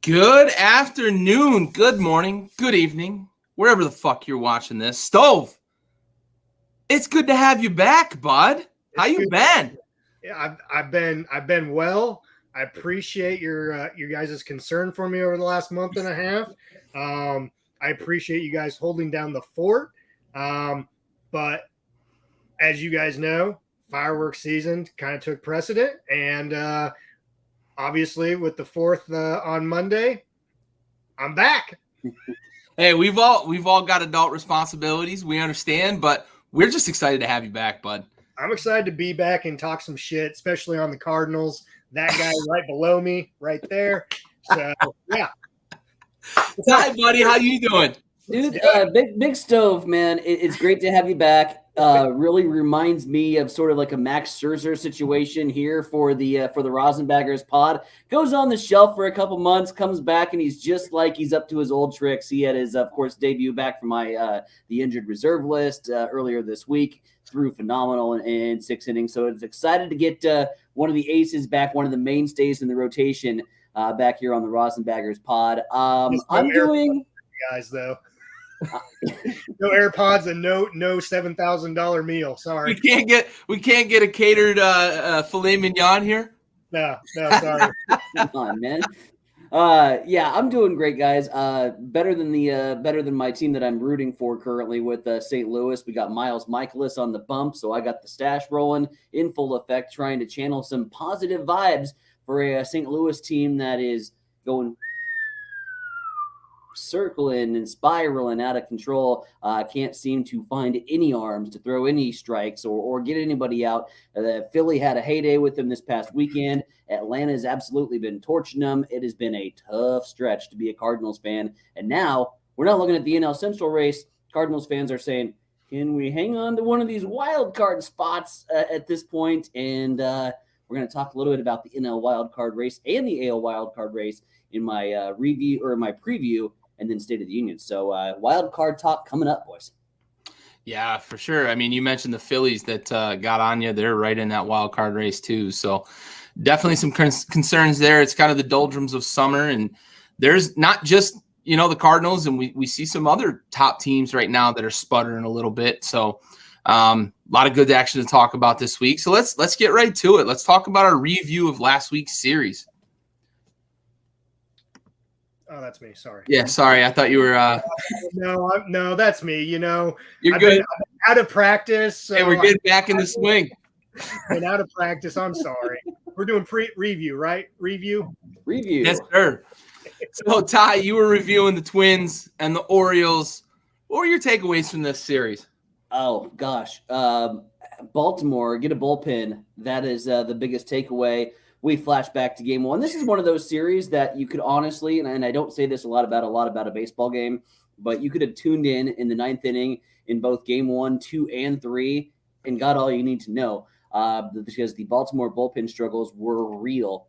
Good afternoon, good morning, good evening, wherever the fuck you're watching this. Stove, it's good to have you back, bud. How you been? Yeah, I've been well. I appreciate your guys' concern for me over the last month and a half. I appreciate you guys holding down the fort. But as you guys know, fireworks season kind of took precedent, and obviously with the 4th on Monday, I'm back. Hey, we've all got adult responsibilities. We understand, but we're just excited to have you back, bud. I'm excited to be back and talk some shit, especially on the Cardinals. That guy right below me, right there. So yeah. Hi, buddy. How you doing? Dude, big stove, man. It's great to have you back. Really reminds me of sort of like a Max Scherzer situation here for the RosinBaggers pod. Goes on the shelf for a couple months, comes back, and he's just like he's up to his old tricks. He had his, of course, debut back from the injured reserve list earlier this week. Threw phenomenal in 6 innings. So it's excited to get one of the aces back, one of the mainstays in the rotation back here on the RosinBaggers pod. I'm doing guys though. No AirPods and no $7,000 meal. Sorry, we can't get a catered filet mignon here. No, sorry. Come on, man. Yeah, I'm doing great, guys. Better than my team that I'm rooting for currently with St. Louis. We got Miles Michaelis on the bump, so I got the stash rolling in full effect, trying to channel some positive vibes for a St. Louis team that is going circling and spiraling out of control. Can't seem to find any arms to throw any strikes or get anybody out. Philly had a heyday with them this past weekend. Atlanta's absolutely been torching them. It has been a tough stretch to be a Cardinals fan. And now we're not looking at the NL Central race. Cardinals fans are saying, can we hang on to one of these wild card spots at this point? And we're going to talk a little bit about the NL wild card race and the AL wild card race in my review or my preview, and then State of the Union. So wild card talk coming up, boys. Yeah, for sure. I mean, you mentioned the Phillies that got on you. They're right in that wild card race too. So definitely some concerns there. It's kind of the doldrums of summer, and there's not just, the Cardinals, and we see some other top teams right now that are sputtering a little bit. So a lot of good action to talk about this week. So let's get right to it. Let's talk about our review of last week's series. Oh, that's me. Sorry. Yeah, sorry. I thought you were. No, that's me. You're I've good. been out of practice. So hey, we're getting back in the swing. Been out of practice. I'm sorry. We're doing review, right? Review. Yes, sir. So, Ty, you were reviewing the Twins and the Orioles. What were your takeaways from this series? Oh gosh, Baltimore, get a bullpen. That is the biggest takeaway. We flash back to game 1. This is one of those series that you could honestly, and I don't say this a lot about a baseball game, but you could have tuned in the 9th inning in both game 1, 2, and 3 and got all you need to know because the Baltimore bullpen struggles were real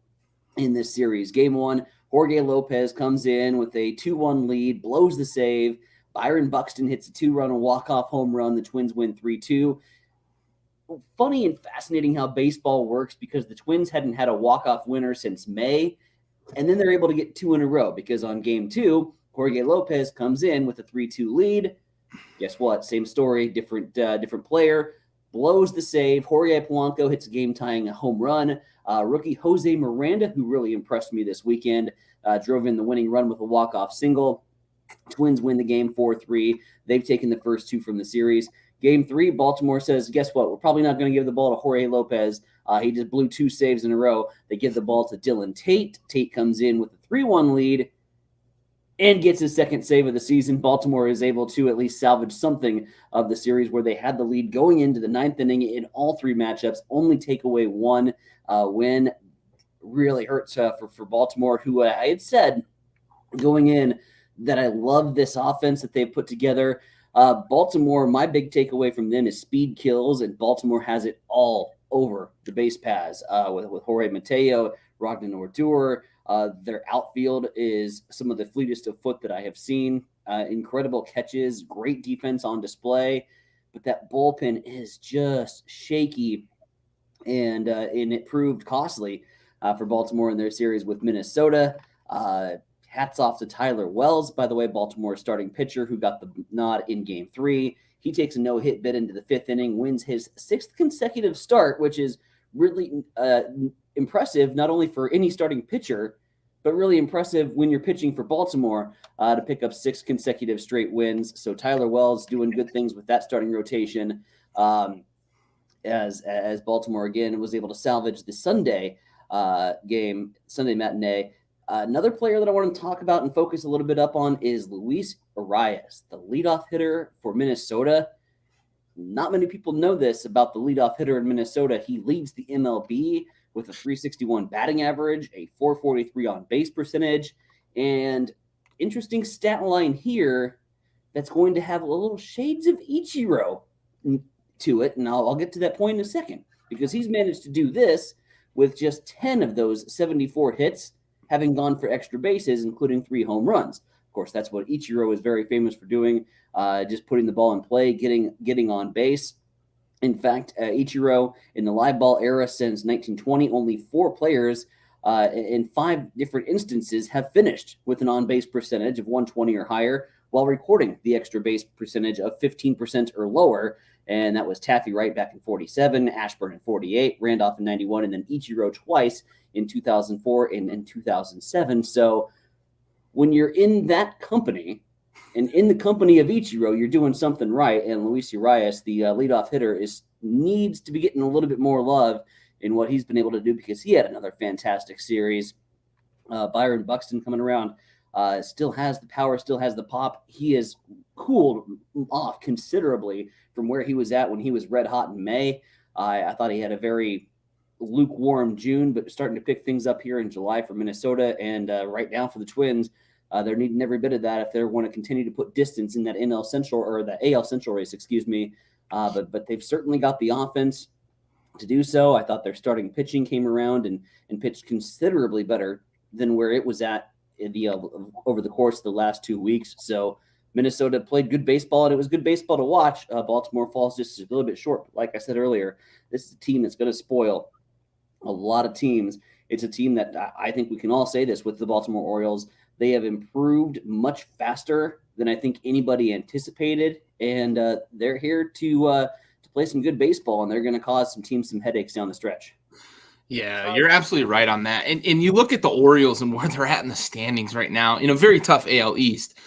in this series. Game 1, Jorge Lopez comes in with a 2-1 lead, blows the save. Byron Buxton hits a 2-run walk-off home run. The Twins win 3-2. Funny and fascinating how baseball works because the Twins hadn't had a walk-off winner since May, and then they're able to get 2 in a row because on game 2, Jorge Lopez comes in with a 3-2 lead. Guess what? Same story, different player, blows the save. Jorge Polanco hits a game-tying home run. Rookie Jose Miranda, who really impressed me this weekend, drove in the winning run with a walk-off single. Twins win the game 4-3. They've taken the first 2 from the series. Game 3, Baltimore says, guess what? We're probably not going to give the ball to Jorge Lopez. He just blew 2 saves in a row. They give the ball to Dylan Tate. Tate comes in with a 3-1 lead and gets his second save of the season. Baltimore is able to at least salvage something of the series where they had the lead going into the 9th inning in all 3 matchups, only take away 1 win. Really hurts for Baltimore, who I had said going in that I love this offense that they've put together. Baltimore, my big takeaway from them is speed kills, and Baltimore has it all over the base paths with Jorge Mateo, Rognan Ordur. Their outfield is some of the fleetest of foot that I have seen. Incredible catches, great defense on display, but that bullpen is just shaky, and it proved costly for Baltimore in their series with Minnesota. hats off to Tyler Wells, by the way, Baltimore's starting pitcher who got the nod in Game 3. He takes a no-hit bid into the 5th inning, wins his 6th consecutive start, which is really impressive, not only for any starting pitcher, but really impressive when you're pitching for Baltimore to pick up 6 consecutive straight wins. So Tyler Wells doing good things with that starting rotation as Baltimore, again, was able to salvage the Sunday matinee. Another player that I want to talk about and focus a little bit up on is Luis Arias, the leadoff hitter for Minnesota. Not many people know this about the leadoff hitter in Minnesota. He leads the MLB with a .361 batting average, a .443 on base percentage, and interesting stat line here that's going to have a little shades of Ichiro to it, and I'll get to that point in a second, because he's managed to do this with just 10 of those 74 hits having gone for extra bases, including 3 home runs. Of course, that's what Ichiro is very famous for doing, just putting the ball in play, getting on base. In fact, Ichiro, in the live ball era since 1920, only 4 players in 5 different instances have finished with an on-base percentage of 120 or higher while recording the extra base percentage of 15% or lower. And that was Taffy Wright back in 47, Ashburn in 48, Randolph in 91, and then Ichiro twice in 2004 and in 2007. So when you're in that company and in the company of Ichiro, you're doing something right. And Luis Arias, the leadoff hitter, needs to be getting a little bit more love in what he's been able to do, because he had another fantastic series. Byron Buxton coming around still has the power, still has the pop. He has cooled off considerably from where he was at when he was red hot in May. I thought he had a very lukewarm June, but starting to pick things up here in July for Minnesota, and right now for the Twins. They're needing every bit of that if they want to continue to put distance in that NL Central, or the AL Central race, but they've certainly got the offense to do so. I thought their starting pitching came around and pitched considerably better than where it was at over the course of the last 2 weeks. So Minnesota played good baseball, and it was good baseball to watch. Baltimore falls just a little bit short. But like I said earlier, this is a team that's going to spoil a lot of teams. It's a team that I think we can all say this with the Baltimore Orioles. They have improved much faster than I think anybody anticipated, and they're here to play some good baseball, and they're going to cause some teams some headaches down the stretch. Yeah, you're absolutely right on that. And you look at the Orioles and where they're at in the standings right now, in a very tough AL East.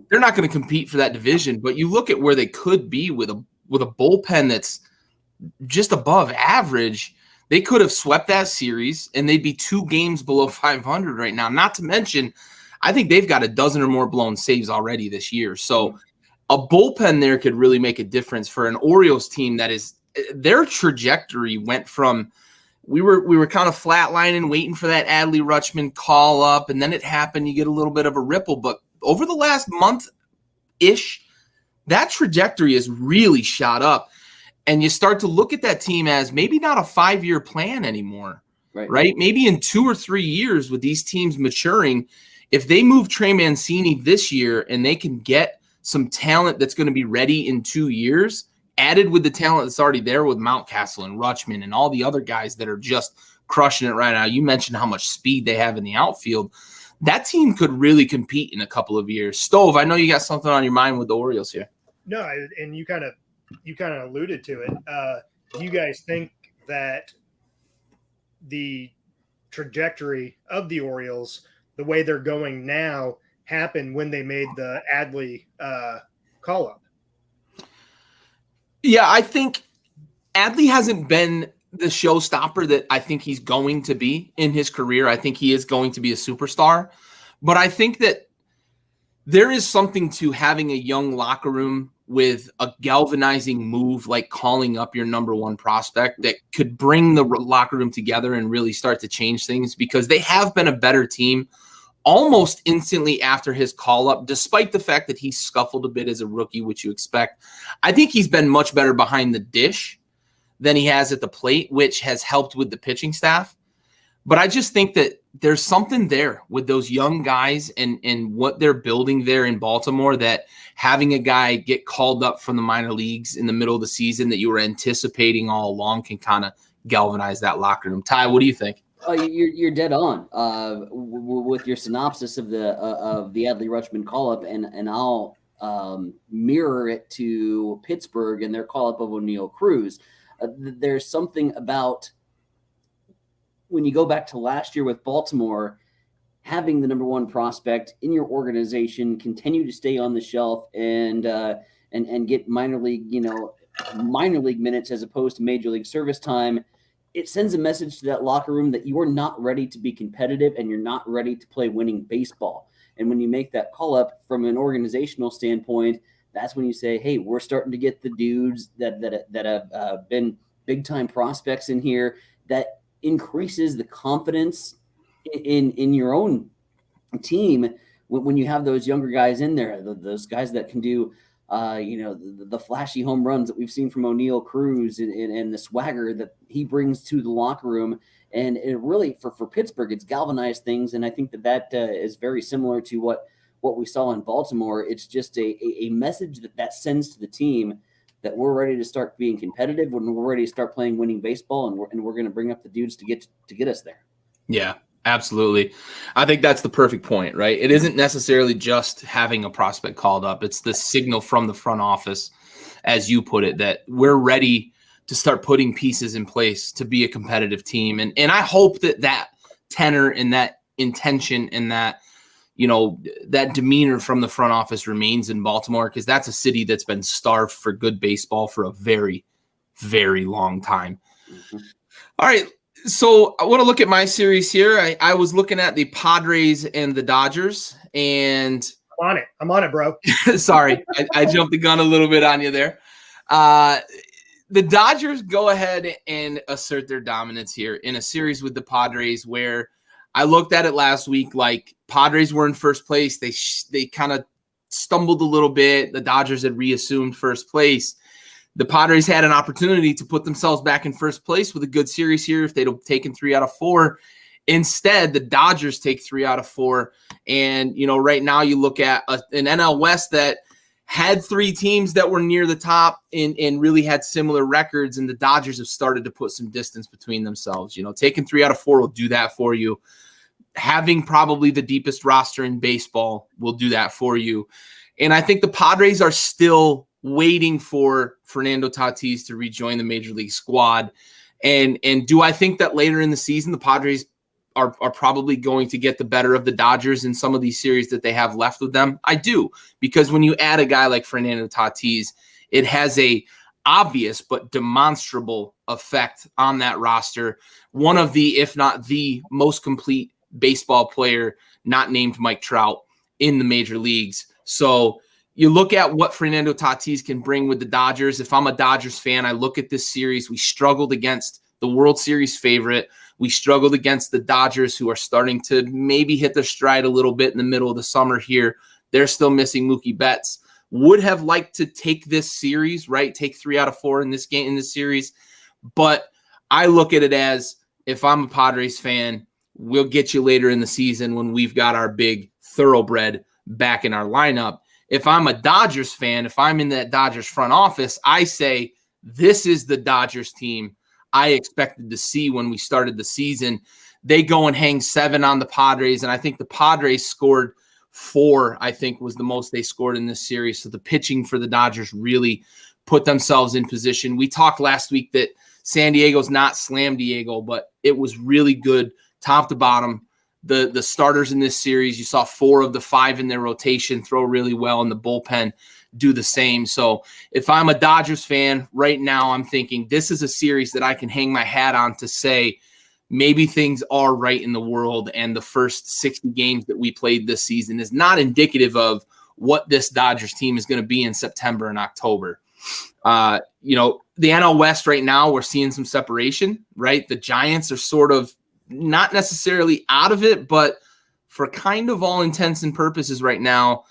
They're not going to compete for that division, but you look at where they could be with a bullpen that's just above average. They could have swept that series, and they'd be 2 games below 500 right now. Not to mention, I think they've got a dozen or more blown saves already this year. So a bullpen there could really make a difference for an Orioles team that is – their trajectory went from – we were kind of flatlining, waiting for that Adley Rutschman call up, and then it happened. You get a little bit of a ripple. But over the last month-ish, that trajectory has really shot up. And you start to look at that team as maybe not a 5-year plan anymore, right? Maybe in 2 or 3 years with these teams maturing, if they move Trey Mancini this year and they can get some talent that's going to be ready in 2 years, added with the talent that's already there with Mountcastle and Rutschman and all the other guys that are just crushing it right now. You mentioned how much speed they have in the outfield. That team could really compete in a couple of years. Stove, I know you got something on your mind with the Orioles here. No, and you kind of alluded to it. Do you guys think that the trajectory of the Orioles, the way they're going now, happened when they made the Adley call-up? Yeah, I think Adley hasn't been the showstopper that I think he's going to be in his career. I think he is going to be a superstar. But I think that there is something to having a young locker room with a galvanizing move like calling up your number 1 prospect that could bring the locker room together and really start to change things, because they have been a better team almost instantly after his call-up, despite the fact that he scuffled a bit as a rookie, which you expect. I think he's been much better behind the dish than he has at the plate, which has helped with the pitching staff. But I just think that there's something there with those young guys and what they're building there in Baltimore, that having a guy get called up from the minor leagues in the middle of the season that you were anticipating all along can kind of galvanize that locker room. Ty, what do you think? Oh, you're dead on with your synopsis of the Adley Rutschman call up, and I'll mirror it to Pittsburgh and their call up of O'Neal Cruz. There's something about when you go back to last year with Baltimore, having the number one prospect in your organization continue to stay on the shelf and get minor league minutes as opposed to major league service time. It sends a message to that locker room that you are not ready to be competitive and you're not ready to play winning baseball. And when you make that call up from an organizational standpoint, that's when you say, hey, we're starting to get the dudes that have been big time prospects in here. That increases the confidence in your own team when you have those younger guys in there, those guys that can do the flashy home runs that we've seen from O'Neal Cruz and the swagger that he brings to the locker room. And it really, for Pittsburgh, it's galvanized things. And I think that is very similar to what we saw in Baltimore. It's just a message that sends to the team that we're ready to start being competitive, when we're ready to start playing winning baseball, and we're going to bring up the dudes to get us there. Yeah. Absolutely. I think that's the perfect point, right? It isn't necessarily just having a prospect called up. It's the signal from the front office, as you put it, that we're ready to start putting pieces in place to be a competitive team. And I hope that tenor and that intention and that, that demeanor from the front office remains in Baltimore, because that's a city that's been starved for good baseball for a very, very long time. Mm-hmm. All right. So I want to look at my series here. I was looking at the Padres and the Dodgers, and I'm on it, bro. Sorry, I jumped the gun a little bit on you there. The Dodgers go ahead and assert their dominance here in a series with the Padres, where I looked at it last week. Like, Padres were in first place. They kind of stumbled a little bit. The Dodgers had reassumed first place. The Padres had an opportunity to put themselves back in first place with a good series here if they'd have taken 3 out of 4. Instead, the Dodgers take 3 out of 4. And, right now you look at an NL West that had 3 teams that were near the top and really had similar records, and the Dodgers have started to put some distance between themselves. Taking 3 out of 4 will do that for you. Having probably the deepest roster in baseball will do that for you. And I think the Padres are still waiting for Fernando Tatis to rejoin the major league squad. And do I think that later in the season, the Padres are probably going to get the better of the Dodgers in some of these series that they have left with them? I do, because when you add a guy like Fernando Tatis, it has a obvious but demonstrable effect on that roster. One of the, if not the most complete baseball player not named Mike Trout in the major leagues. So you look at what Fernando Tatis can bring with the Dodgers. If I'm a Dodgers fan, I look at this series. We struggled against the World Series favorite. We struggled against the Dodgers, who are starting to maybe hit their stride a little bit in the middle of the summer here. They're still missing Mookie Betts. Would have liked to take this series, right? Take 3 out of 4 in this game, in this series. But I look at it as, if I'm a Padres fan, we'll get you later in the season when we've got our big thoroughbred back in our lineup. If I'm a Dodgers fan, if I'm in that Dodgers front office, I say, this is the Dodgers team I expected to see when we started the season. They go and hang 7 on the Padres, and I think the Padres scored 4, I think was the most they scored in this series. So the pitching for the Dodgers really put themselves in position. We talked last week that San Diego's not Slam Diego, but it was really good top to bottom. The starters in this series, you saw 4 of the 5 in their rotation throw really well, and the bullpen do the same. So if I'm a Dodgers fan right now, I'm thinking this is a series that I can hang my hat on to say maybe things are right in the world, and the first 60 games that we played this season is not indicative of what this Dodgers team is going to be in September and October. The NL West right now, we're seeing some separation, right? The Giants are sort of not necessarily out of it, but for kind of all intents and purposes right now.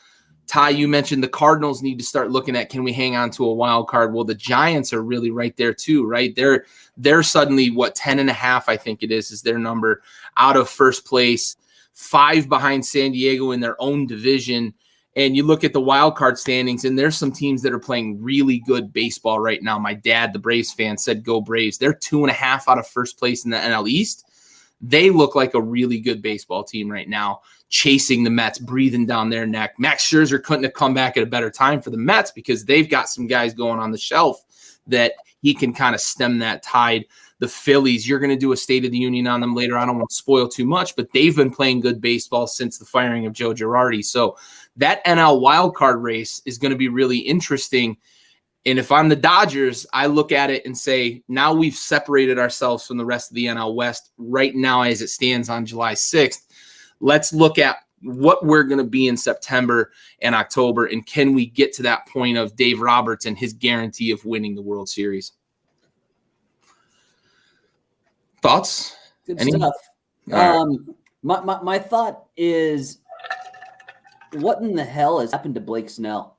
Ty, you mentioned the Cardinals need to start looking at, can we hang on to a wild card? Well, the Giants are really right there too, right? They're suddenly 10.5, I think it is their number, out of first place, 5 behind San Diego in their own division. And you look at the wild card standings, and there's some teams that are playing really good baseball right now. My dad, the Braves fan, said go Braves. They're 2.5 out of first place in the NL East. They look like a really good baseball team right now, chasing the Mets, breathing down their neck. Max Scherzer couldn't have come back at a better time for the Mets because they've got some guys going on the shelf that he can kind of stem that tide. The Phillies, you're going to do a State of the Union on them later. I don't want to spoil too much, but they've been playing good baseball since the firing of Joe Girardi. So that NL wildcard race is going to be really interesting. And if I'm the Dodgers, I look at it and say, now we've separated ourselves from the rest of the NL West right now as it stands on July 6th. Let's look at what we're going to be in September and October, and can we get to that point of Dave Roberts and his guarantee of winning the World Series? Thoughts? Good stuff. My thought is, what in the hell has happened to Blake Snell?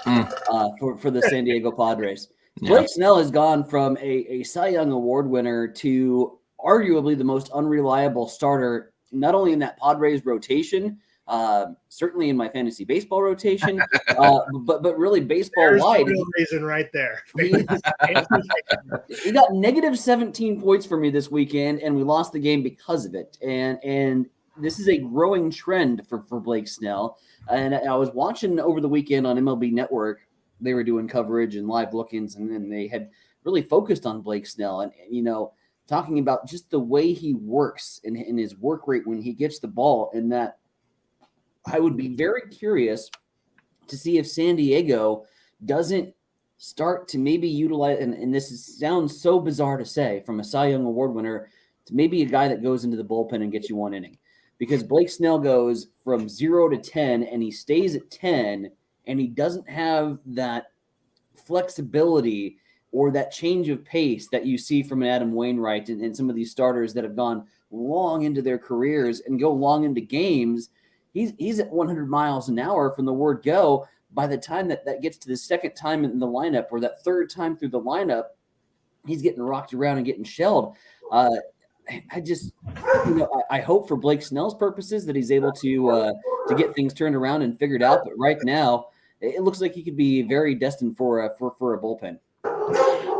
For the San Diego Padres. Yeah. Blake Snell has gone from a Cy Young Award winner to arguably the most unreliable starter, not only in that Padres rotation, certainly in my fantasy baseball rotation, but really baseball-wide. There's the real reason right there. He got negative 17 points for me this weekend, and we lost the game because of it. And this is a growing trend for Blake Snell. And I was watching over the weekend on MLB Network. They were doing coverage and live look-ins, and they had really focused on Blake Snell and talking about just the way he works and his work rate when he gets the ball. And that I would be very curious to see if San Diego doesn't start to maybe utilize, and sounds so bizarre to say, from a Cy Young Award winner to maybe a guy that goes into the bullpen and gets you one inning. Because Blake Snell goes from 0 to 10, and he stays at 10, and he doesn't have that flexibility or that change of pace that you see from an Adam Wainwright and some of these starters that have gone long into their careers and go long into games. He's at 100 miles an hour from the word go. By the time that gets to the second time in the lineup or that third time through the lineup, he's getting rocked around and getting shelled. I just, I hope for Blake Snell's purposes that he's able to get things turned around and figured out. But right now, it looks like he could be very destined for a bullpen.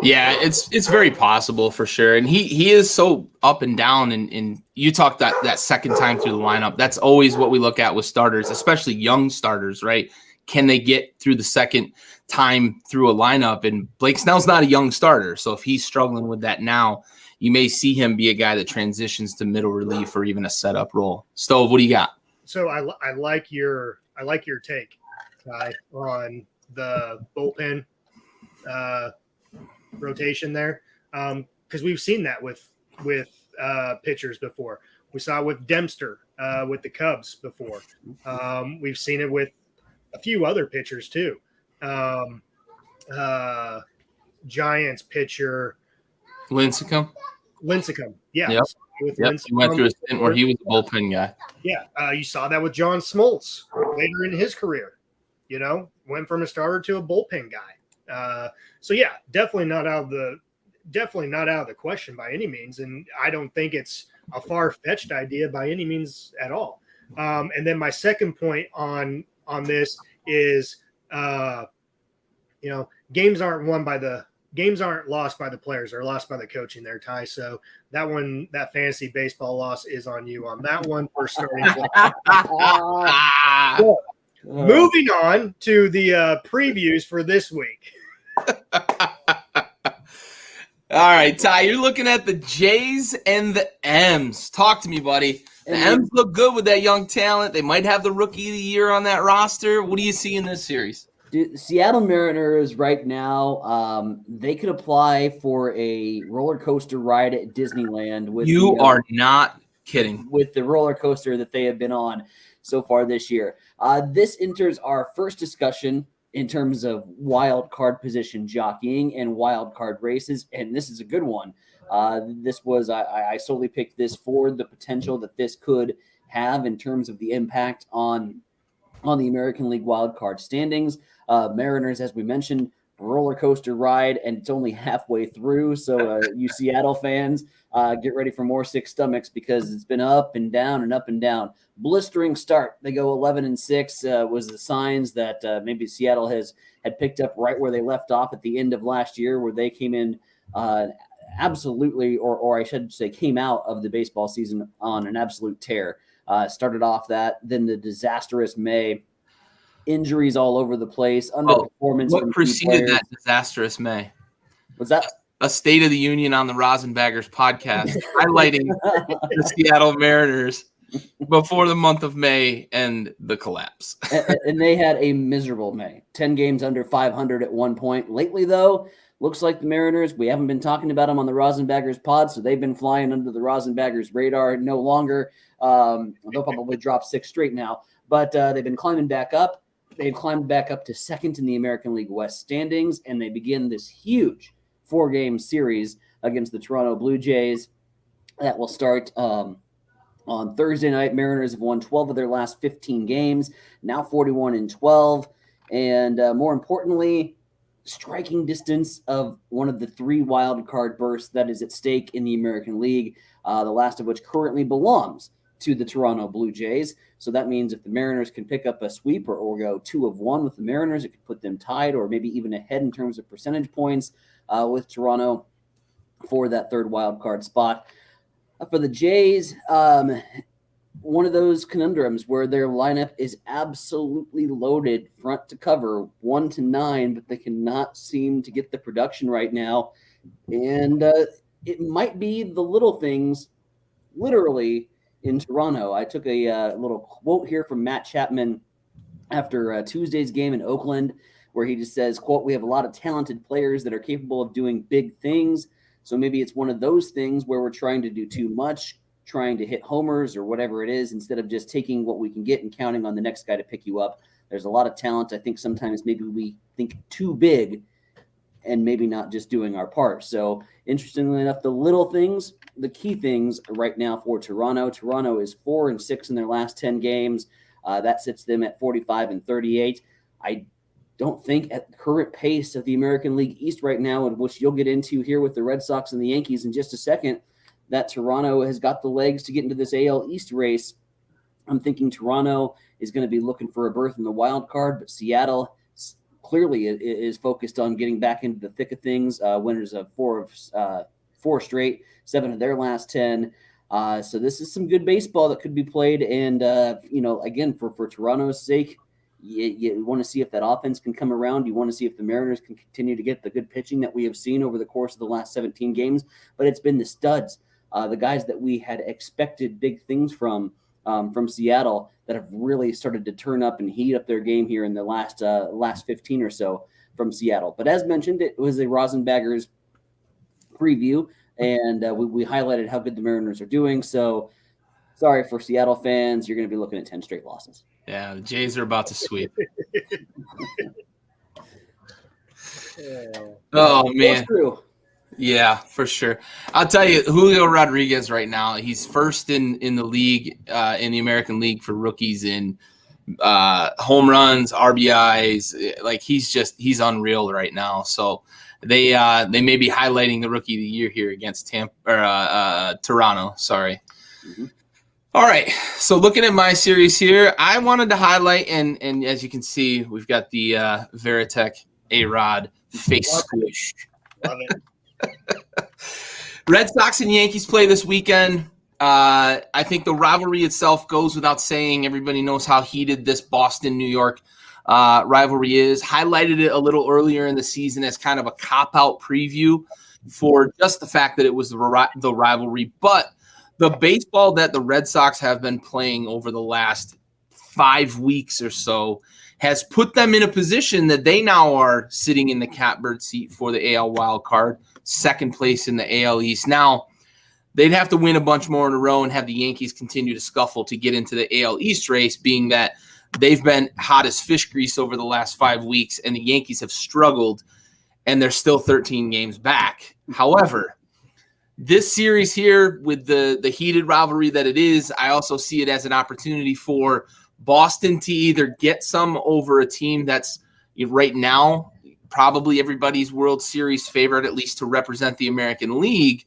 Yeah, it's very possible for sure. And he is so up and down. And you talked that second time through the lineup. That's always what we look at with starters, especially young starters, right? Can they get through the second time through a lineup? And Blake Snell's not a young starter. So if he's struggling with that now, you may see him be a guy that transitions to middle relief or even a setup role. Stove, what do you got? So I like your take, Ty, on the bullpen rotation there, because we've seen that with pitchers before. We saw it with Dempster with the Cubs before. We've seen it with a few other pitchers too. Giants pitcher Lincecum, yeah. Yep. He went through a stint where he was a bullpen guy. Yeah, you saw that with John Smoltz later in his career. Went from a starter to a bullpen guy. So yeah, definitely not out of the question by any means, and I don't think it's a far-fetched idea by any means at all. And then my second point on this is, games aren't lost by the players; they're lost by the coaching there, Ty. So that fantasy baseball loss is on you on that one for starting. Moving on to the previews for this week. All right, Ty, you're looking at the J's and the M's. Talk to me, buddy. The M's look good with that young talent. They might have the Rookie of the Year on that roster. What do you see in this series? Dude, Seattle Mariners right now, they could apply for a roller coaster ride at Disneyland. You are not kidding. With the roller coaster that they have been on so far this year. This enters our first discussion in terms of wild card position jockeying and wild card races, and this is a good one. This was I solely picked this for the potential that this could have in terms of the impact on the American League wild card standings. Mariners, as we mentioned, roller coaster ride, and it's only halfway through. So you Seattle fans, get ready for more sick stomachs because it's been up and down and up and down. Blistering start. They go 11-6 was the signs that maybe Seattle had picked up right where they left off at the end of last year, where they came in absolutely, or I should say, came out of the baseball season on an absolute tear. Started off that, then the disastrous May, injuries all over the place, underperformance. What preceded that disastrous May? Was that a State of the Union on the RosinBaggers podcast, highlighting the Seattle Mariners before the month of May and the collapse. And they had a miserable May, 10 games under 500 at one point. Lately, though, looks like the Mariners, we haven't been talking about them on the RosinBaggers pod, so they've been flying under the RosinBaggers radar no longer. They'll probably drop 6 straight now, but they've been climbing back up. They've climbed back up to second in the American League West standings, and they begin this huge 4-game series against the Toronto Blue Jays that will start on Thursday night. Mariners have won 12 of their last 15 games, now 41-12, and more importantly, striking distance of one of the 3 wild card berths that is at stake in the American League, the last of which currently belongs to the Toronto Blue Jays. So that means if the Mariners can pick up a sweep or go 2 of 1 with the Mariners, it could put them tied or maybe even ahead in terms of percentage points with Toronto for that 3rd wild card spot. For the Jays, one of those conundrums where their lineup is absolutely loaded front to cover, 1 to 9, but they cannot seem to get the production right now. And it might be the little things, literally, in Toronto. I took a little quote here from Matt Chapman after Tuesday's game in Oakland, where he just says, quote, "We have a lot of talented players that are capable of doing big things. So maybe it's one of those things where we're trying to do too much, trying to hit homers or whatever it is, instead of just taking what we can get and counting on the next guy to pick you up. There's a lot of talent. I think sometimes maybe we think too big and maybe not just doing our part." So interestingly enough, the little things, the key things right now for Toronto. Toronto is 4-6 in their last 10 games. That sits them at 45-38. I don't think at the current pace of the American League East right now, which you'll get into here with the Red Sox and the Yankees in just a second, that Toronto has got the legs to get into this AL East race. I'm thinking Toronto is going to be looking for a berth in the wild card, but Seattle clearly is focused on getting back into the thick of things. Winners of 4 straight, 7 of their last 10. So this is some good baseball that could be played. And, again, for Toronto's sake, you want to see if that offense can come around. You want to see if the Mariners can continue to get the good pitching that we have seen over the course of the last 17 games. But it's been the studs, the guys that we had expected big things from Seattle, that have really started to turn up and heat up their game here in the last 15 or so from Seattle. But as mentioned, it was a RosinBaggers preview, and we highlighted how good the Mariners are doing. So sorry for Seattle fans, you're going to be looking at 10 straight losses. Yeah, the Jays are about to sweep. Oh, man. Yeah, for sure. I'll tell you, Julio Rodriguez right now, he's first in the league, in the American League for rookies in home runs, RBIs. Like, he's unreal right now. So they may be highlighting the rookie of the year here against Toronto. Sorry. Mm-hmm. All right. So looking at my series here, I wanted to highlight, and as you can see, we've got the Veritek A-Rod face squish. Love it. Red Sox and Yankees play this weekend. I think the rivalry itself goes without saying. Everybody knows how heated this Boston-New York rivalry is. Highlighted it a little earlier in the season as kind of a cop-out preview for just the fact that it was the rivalry. But the baseball that the Red Sox have been playing over the last 5 weeks or so has put them in a position that they now are sitting in the catbird seat for the AL wild card, second place in the AL East. Now, they'd have to win a bunch more in a row and have the Yankees continue to scuffle to get into the AL East race, being that they've been hot as fish grease over the last 5 weeks, and the Yankees have struggled, and they're still 13 games back. However, this series here, with the heated rivalry that it is, I also see it as an opportunity for Boston to either get some over a team that's right now probably everybody's World Series favorite, at least to represent the American League,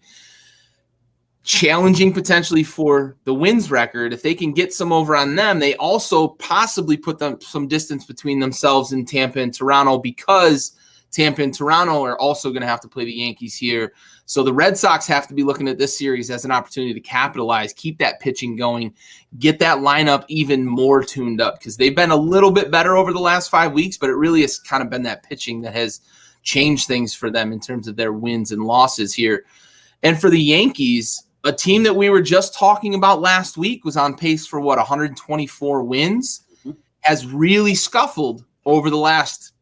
challenging potentially for the wins record. If they can get some over on them, they also possibly put them some distance between themselves and Tampa and Toronto, because Tampa and Toronto are also going to have to play the Yankees here. So the Red Sox have to be looking at this series as an opportunity to capitalize, keep that pitching going, get that lineup even more tuned up, because they've been a little bit better over the last 5 weeks, but it really has kind of been that pitching that has changed things for them in terms of their wins and losses here. And for the Yankees, a team that we were just talking about last week was on pace for 124 wins, has really scuffled over the last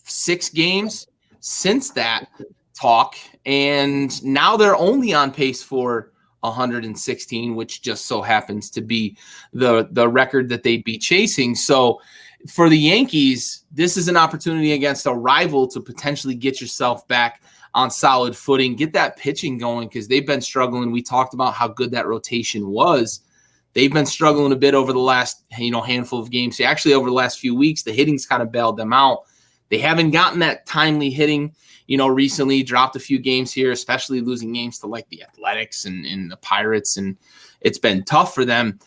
6 games since that talk, and now they're only on pace for 116, which just so happens to be the record that they'd be chasing. So for the Yankees, this is an opportunity against a rival to potentially get yourself back on solid footing, get that pitching going, because they've been struggling. We talked about how good that rotation was. They've been struggling a bit over the last handful of games. So actually, over the last few weeks, the hitting's kind of bailed them out. They haven't gotten that timely hitting, recently, dropped a few games here, especially losing games to like the Athletics and the Pirates, and it's been tough for them.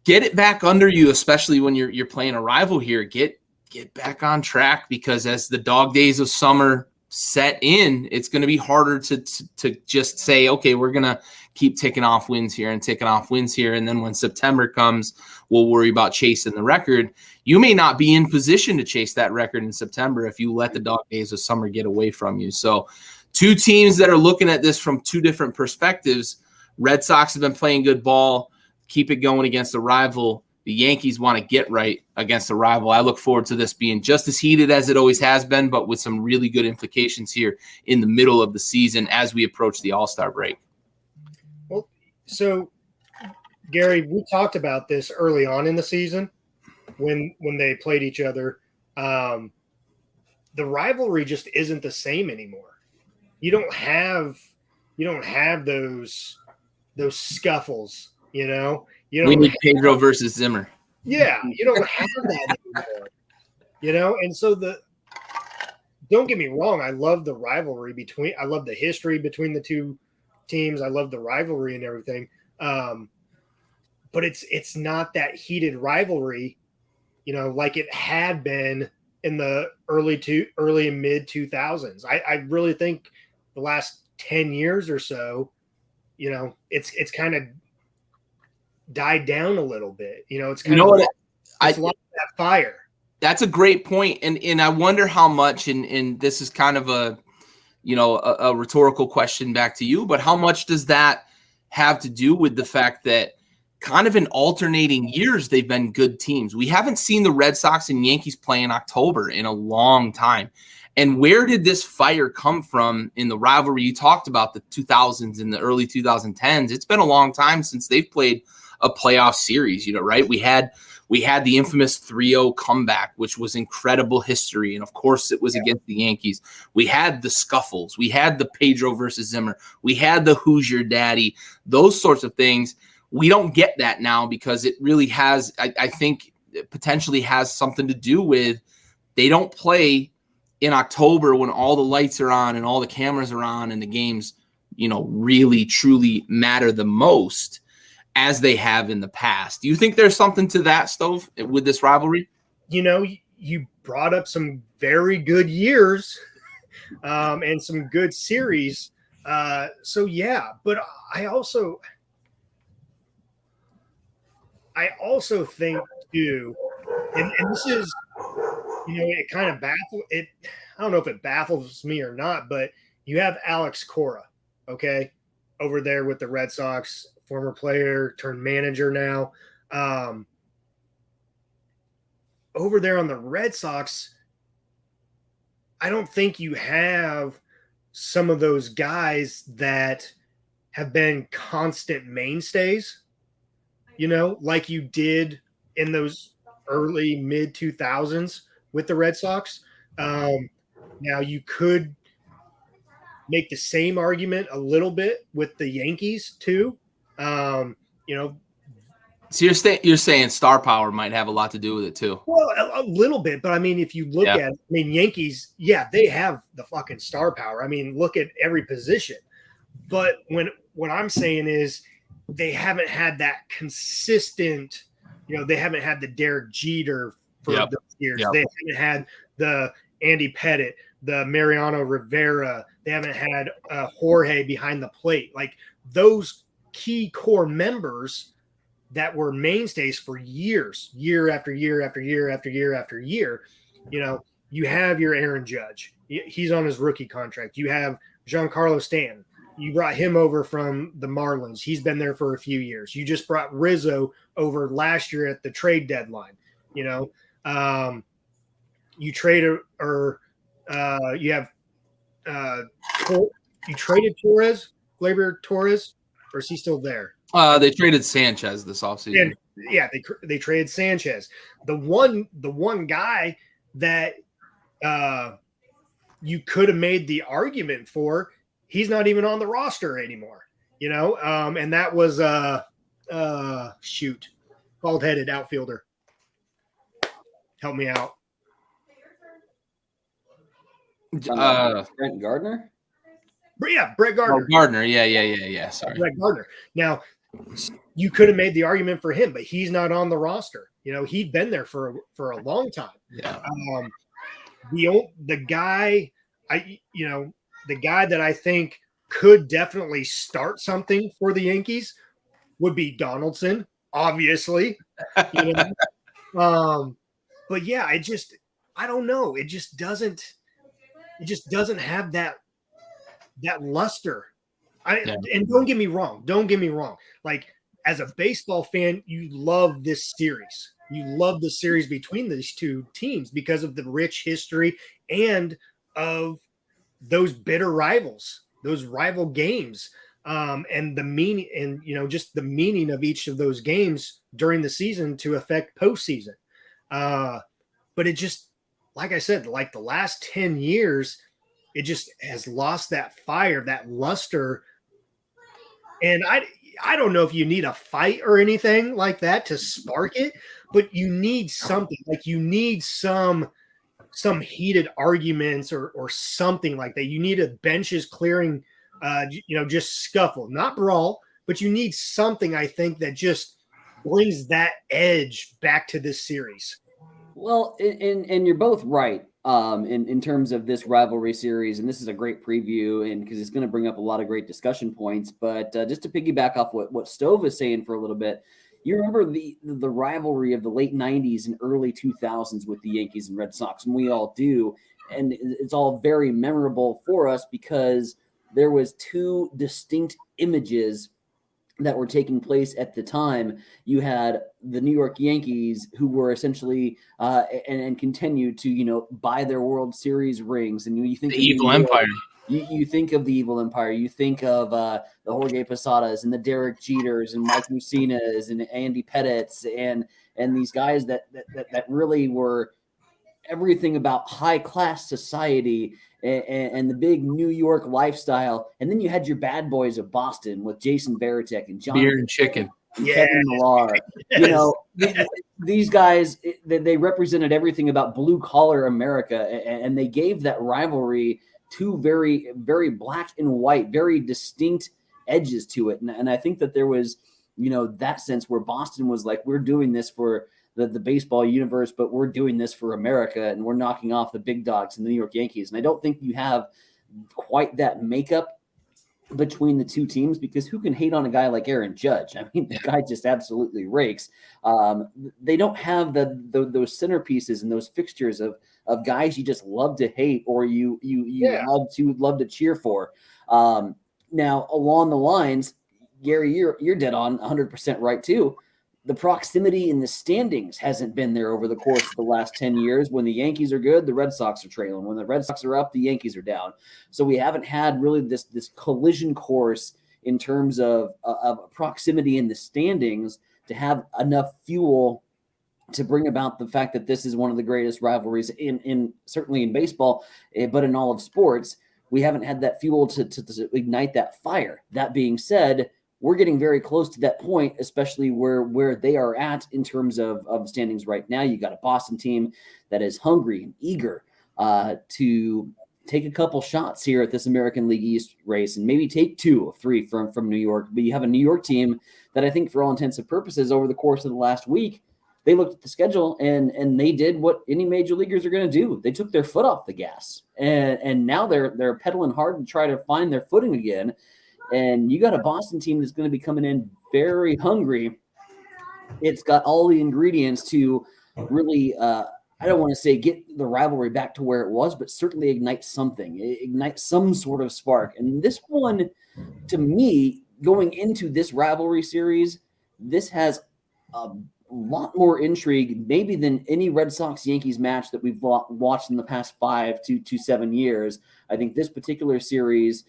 Get it back under you, especially when you're playing a rival here. Get back on track, because as the dog days of summer set in, it's going to be harder to just say, okay, we're going to keep ticking off wins here. And then when September comes, we'll worry about chasing the record. You may not be in position to chase that record in September if you let the dog days of summer get away from you. So 2 teams that are looking at this from 2 different perspectives. Red Sox have been playing good ball, keep it going against a rival. The Yankees want to get right against a rival. I look forward to this being just as heated as it always has been, but with some really good implications here in the middle of the season as we approach the All-Star break. Well, so, Gary, we talked about this early on in the season when they played each other. The rivalry just isn't the same anymore. You don't have those scuffles, We need Pedro versus Zimmer. Yeah, you don't have that anymore. And so don't get me wrong, I love the rivalry I love the history between the 2 teams. I love the rivalry and everything. But it's not that heated rivalry, like it had been in the early and mid 2000s. I really think the last 10 years or so, it's kind of died down a little bit. It's kind of it's like that fire. That's a great point. And I wonder how much, and this is kind of a rhetorical question back to you, but how much does that have to do with the fact that kind of in alternating years, they've been good teams? We haven't seen the Red Sox and Yankees play in October in a long time. And where did this fire come from in the rivalry? You talked about the 2000s and the early 2010s. It's been a long time since they've played a playoff series, right? We had the infamous 3-0 comeback, which was incredible history. And of course it was against the Yankees. We had the scuffles. We had the Pedro versus Zimmer. We had the Who's Your Daddy, those sorts of things. We don't get that now, because it really has, I think it potentially has something to do with they don't play in October when all the lights are on and all the cameras are on and the games, really truly matter the most, as they have in the past. Do you think there's something to that, Stove, with this rivalry? You brought up some very good years and some good series. So yeah, but I also think too, and this is, it kind of I don't know if it baffles me or not, but you have Alex Cora, okay, over there with the Red Sox, former player turned manager now. Over there on the Red Sox, I don't think you have some of those guys that have been constant mainstays, like you did in those early mid 2000s with the Red Sox. Now you could make the same argument a little bit with the Yankees too. So you're saying star power might have a lot to do with it too. Well, a little bit, but I mean, if you look at it, Yankees, they have the fucking star power. Look at every position. But what I'm saying is they haven't had that consistent, they haven't had the Derek Jeter for those years. They haven't had the Andy Pettit, the Mariano Rivera. They haven't had Jorge behind the plate. Like those key core members that were mainstays for years, year after year after year after year after year. You know, you have your Aaron Judge. He's on his rookie contract. You have Giancarlo Stanton. You brought him over from the Marlins. He's been there for a few years. You just brought Rizzo over last year at the trade deadline. You know, you traded or you have you traded Gleyber Torres, or is he still there? They traded Sanchez this offseason. And, yeah, they traded Sanchez. The one guy that you could have made the argument for, he's not even on the roster anymore, you know? And that was bald-headed outfielder. Help me out. Brent Gardner? Yeah, Brett Gardner. Oh, Gardner. Yeah. Sorry. Brett Gardner. Now, you could have made the argument for him, but he's not on the roster. You know, he'd been there for a long time. Yeah. The guy that I think could definitely start something for the Yankees would be Donaldson, obviously. You know? But yeah, I don't know. It just doesn't have that luster. And don't get me wrong. Like, as a baseball fan, you love this series. You love the series between these two teams because of the rich history and of those bitter rivals, those rival games, and the meaning, and just the meaning of each of those games during the season to affect postseason. But it just, like I said, like the last 10 years, it just has lost that fire, that luster. And I don't know if you need a fight or anything like that to spark it, but you need something. Like you need some heated arguments or something like that. You need a benches clearing, just scuffle, not brawl, but you need something, I think, that just brings that edge back to this series. Well, and you're both right in terms of this rivalry series, and this is a great preview, and because it's going to bring up a lot of great discussion points. But just to piggyback off what Stove is saying for a little bit, you remember the rivalry of the late 90s and early 2000s with the Yankees and Red Sox, and we all do, and it's all very memorable for us because there was two distinct images that were taking place at the time. You had the New York Yankees, who were essentially and continue to buy their World Series rings, and you think the evil empire. You think of the evil empire. You think of the Jorge Posadas and the Derek Jeters and Mike Mussinas and Andy Pettitts and these guys that really were everything about high class society and the big New York lifestyle. And then you had your bad boys of Boston with Jason Varitek and John Beer and Chicken. Kevin Millar. Yes. These guys, they represented everything about blue collar America, and they gave that rivalry two very, very black and white, very distinct edges to it. And I think that there was, that sense where Boston was like, we're doing this for the baseball universe, but we're doing this for America, and we're knocking off the big dogs in the New York Yankees. And I don't think you have quite that makeup between the two teams, because who can hate on a guy like Aaron Judge? I mean, the guy just absolutely rakes. They don't have those centerpieces and those fixtures of guys you just love to hate or you love to cheer for. Now, along the lines, Gary, you're dead on 100% right too. The proximity in the standings hasn't been there over the course of the last 10 years. When the Yankees are good, the Red Sox are trailing. When the Red Sox are up, the Yankees are down. So we haven't had really this collision course in terms of proximity in the standings to have enough fuel to bring about the fact that this is one of the greatest rivalries in certainly in baseball, but in all of sports. We haven't had that fuel to ignite that fire. That being said, we're getting very close to that point, especially where they are at in terms of standings right now. You got a Boston team that is hungry and eager to take a couple shots here at this American League East race and maybe take 2 or 3 from New York. But you have a New York team that I think, for all intents and purposes, over the course of the last week, they looked at the schedule and they did what any major leaguers are going to do. They took their foot off the gas, and now they're pedaling hard to try to find their footing again. And you got a Boston team that's going to be coming in very hungry. It's got all the ingredients to really, I don't want to say get the rivalry back to where it was, but certainly ignite something, ignite some sort of spark. And this one, to me, going into this rivalry series, this has a lot more intrigue maybe than any Red Sox-Yankees match that we've watched in the past 5 to 7 years. I think this particular series,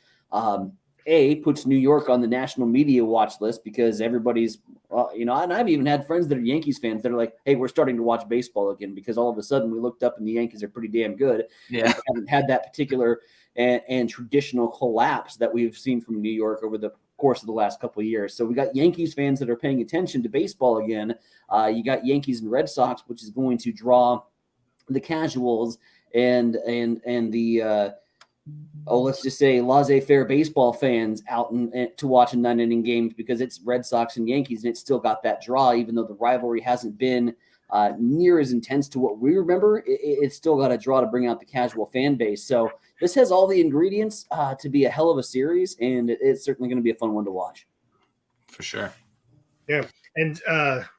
puts New York on the national media watch list because everybody's, and I've even had friends that are Yankees fans that are like, hey, we're starting to watch baseball again because all of a sudden we looked up and the Yankees are pretty damn good. Yeah. And haven't had that particular and traditional collapse that we've seen from New York over the course of the last couple of years. So we got Yankees fans that are paying attention to baseball again. You got Yankees and Red Sox, which is going to draw the casuals and the let's just say laissez-faire baseball fans out to watch a 9-inning game because it's Red Sox and Yankees, and it's still got that draw, even though the rivalry hasn't been near as intense to what we remember. It's still got a draw to bring out the casual fan base. So this has all the ingredients to be a hell of a series, and it's certainly going to be a fun one to watch. For sure. Yeah. And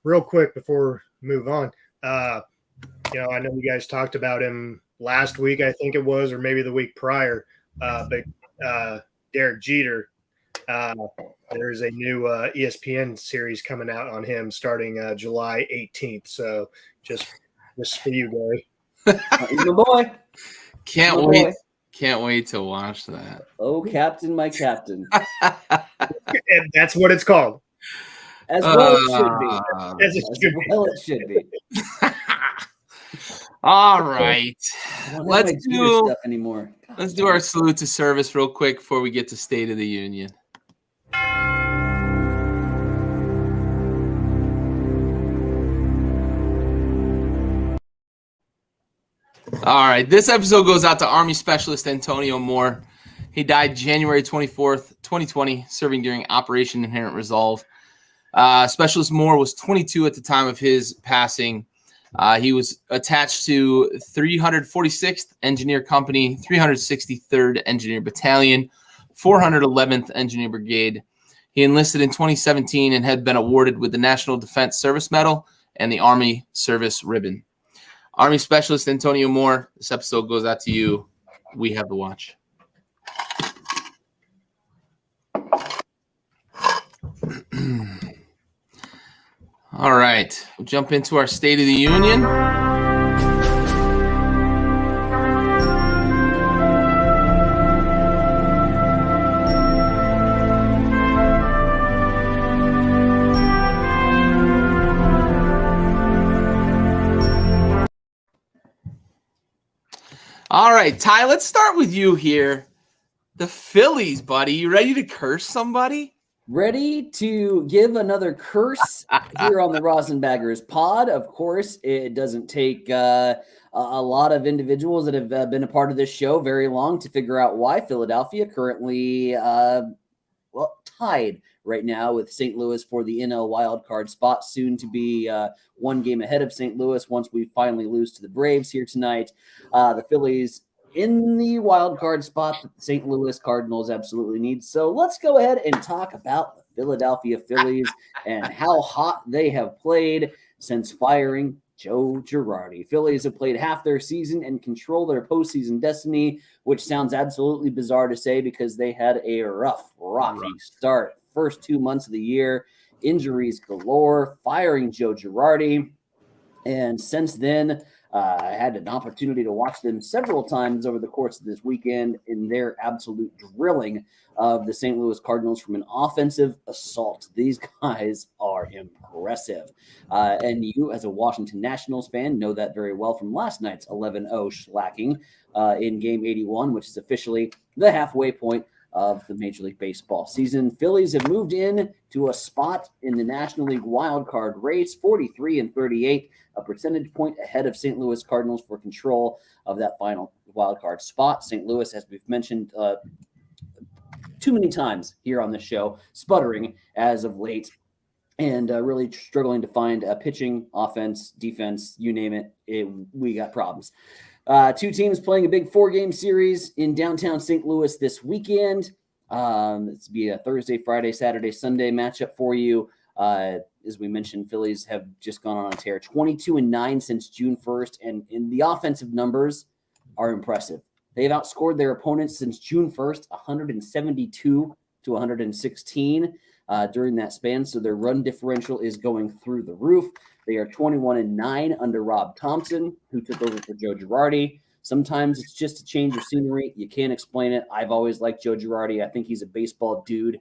real quick before we move on, I know you guys talked about him last week, I think it was, or maybe the week prior, but Derek Jeter, there's a new ESPN series coming out on him starting July 18th. So just for you, Gary. He's my boy. Can't wait. Can't wait to watch that. Oh, Captain, my Captain. And that's what it's called. As well it should be. As it should be. All right. Let's do stuff anymore. Let's do our salute to service real quick before we get to State of the Union. All right. This episode goes out to Army Specialist Antonio Moore. He died January 24th, 2020, serving during Operation Inherent Resolve. Specialist Moore was 22 at the time of his passing. He was attached to 346th Engineer Company, 363rd Engineer Battalion, 411th Engineer Brigade. He enlisted in 2017 and had been awarded with the National Defense Service Medal and the Army Service Ribbon. Army Specialist Antonio Moore, this episode goes out to you. We have the watch. All right, we'll jump into our State of the Union. All right, Ty, let's start with you here. The Phillies, buddy. You ready to curse somebody? Ready to give another curse here on the RosinBaggers pod. Of course, it doesn't take a lot of individuals that have been a part of this show very long to figure out why Philadelphia currently tied right now with St. Louis for the NL wildcard spot, soon to be one game ahead of St. Louis once we finally lose to the Braves here tonight. The Phillies in the wild card spot that the St. Louis Cardinals absolutely need. So let's go ahead and talk about the Philadelphia Phillies and how hot they have played since firing Joe Girardi. Phillies have played half their season and control their postseason destiny, which sounds absolutely bizarre to say because they had a rocky start. First 2 months of the year, injuries galore, firing Joe Girardi. And since then, I had an opportunity to watch them several times over the course of this weekend in their absolute drilling of the St. Louis Cardinals from an offensive assault. These guys are impressive. And you, as a Washington Nationals fan, know that very well from last night's 11-0 shellacking in Game 81, which is officially the halfway point of the Major League Baseball season. Phillies have moved in to a spot in the National League wildcard race, 43-38, a percentage point ahead of St. Louis Cardinals for control of that final wildcard spot. St. Louis, as we've mentioned too many times here on the show, sputtering as of late. and really struggling to find pitching, offense, defense, you name it, we got problems. Two teams playing a big 4-game series in downtown St. Louis this weekend. It's be a Thursday, Friday, Saturday, Sunday matchup for you. As we mentioned, Phillies have just gone on a tear, 22-9 since June 1st, and the offensive numbers are impressive. They've outscored their opponents since June 1st, 172 to 116 during that span. So their run differential is going through the roof. They are 21-9 under Rob Thompson, who took over for Joe Girardi. Sometimes it's just a change of scenery. You can't explain it. I've always liked Joe Girardi. I think he's a baseball dude.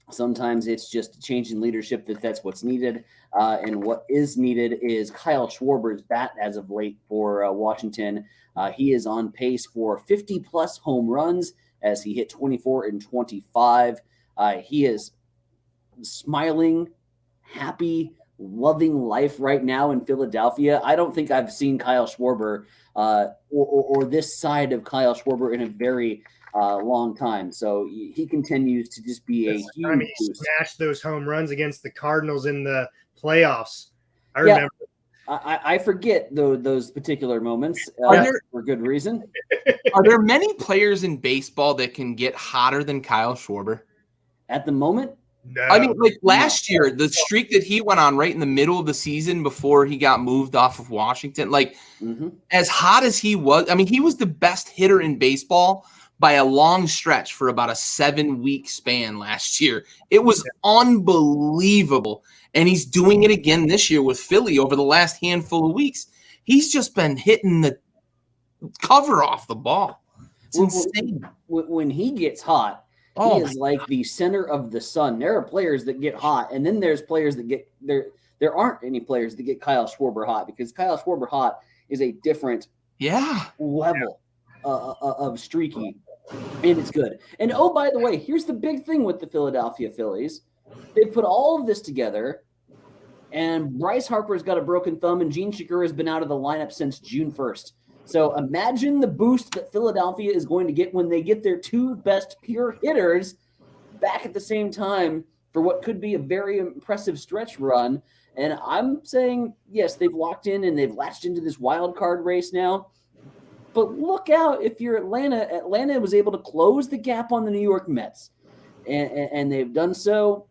Sometimes it's just a change in leadership that's what's needed. And what is needed is Kyle Schwarber's bat as of late for Washington. He is on pace for 50-plus home runs as he hit 24 and 25. He is smiling, happy, loving life right now in Philadelphia. I don't think I've seen Kyle Schwarber or this side of Kyle Schwarber in a very long time. So he continues to just be a huge boost. Smashed those home runs against the Cardinals in the playoffs. I remember. I forget those particular moments for good reason. Are there many players in baseball that can get hotter than Kyle Schwarber? At the moment? No. I mean, like last year, the streak that he went on right in the middle of the season before he got moved off of Washington, like as hot as he was, I mean, he was the best hitter in baseball by a long stretch for about a 7-week span last year. It was unbelievable. And he's doing it again this year with Philly over the last handful of weeks. He's just been hitting the cover off the ball. It's insane. When he gets hot, he is like the center of the sun. There are players that get hot, and then there's players that get there. There aren't any players that get Kyle Schwarber hot because Kyle Schwarber hot is a different level of streaky, and it's good. And oh, by the way, here's the big thing with the Philadelphia Phillies. They put all of this together, and Bryce Harper's got a broken thumb, and Gene Shakir has been out of the lineup since June 1st. So imagine the boost that Philadelphia is going to get when they get their two best pure hitters back at the same time for what could be a very impressive stretch run. And I'm saying, yes, they've locked in and they've latched into this wild card race now. But look out if you're Atlanta. Atlanta was able to close the gap on the New York Mets, and they've done so.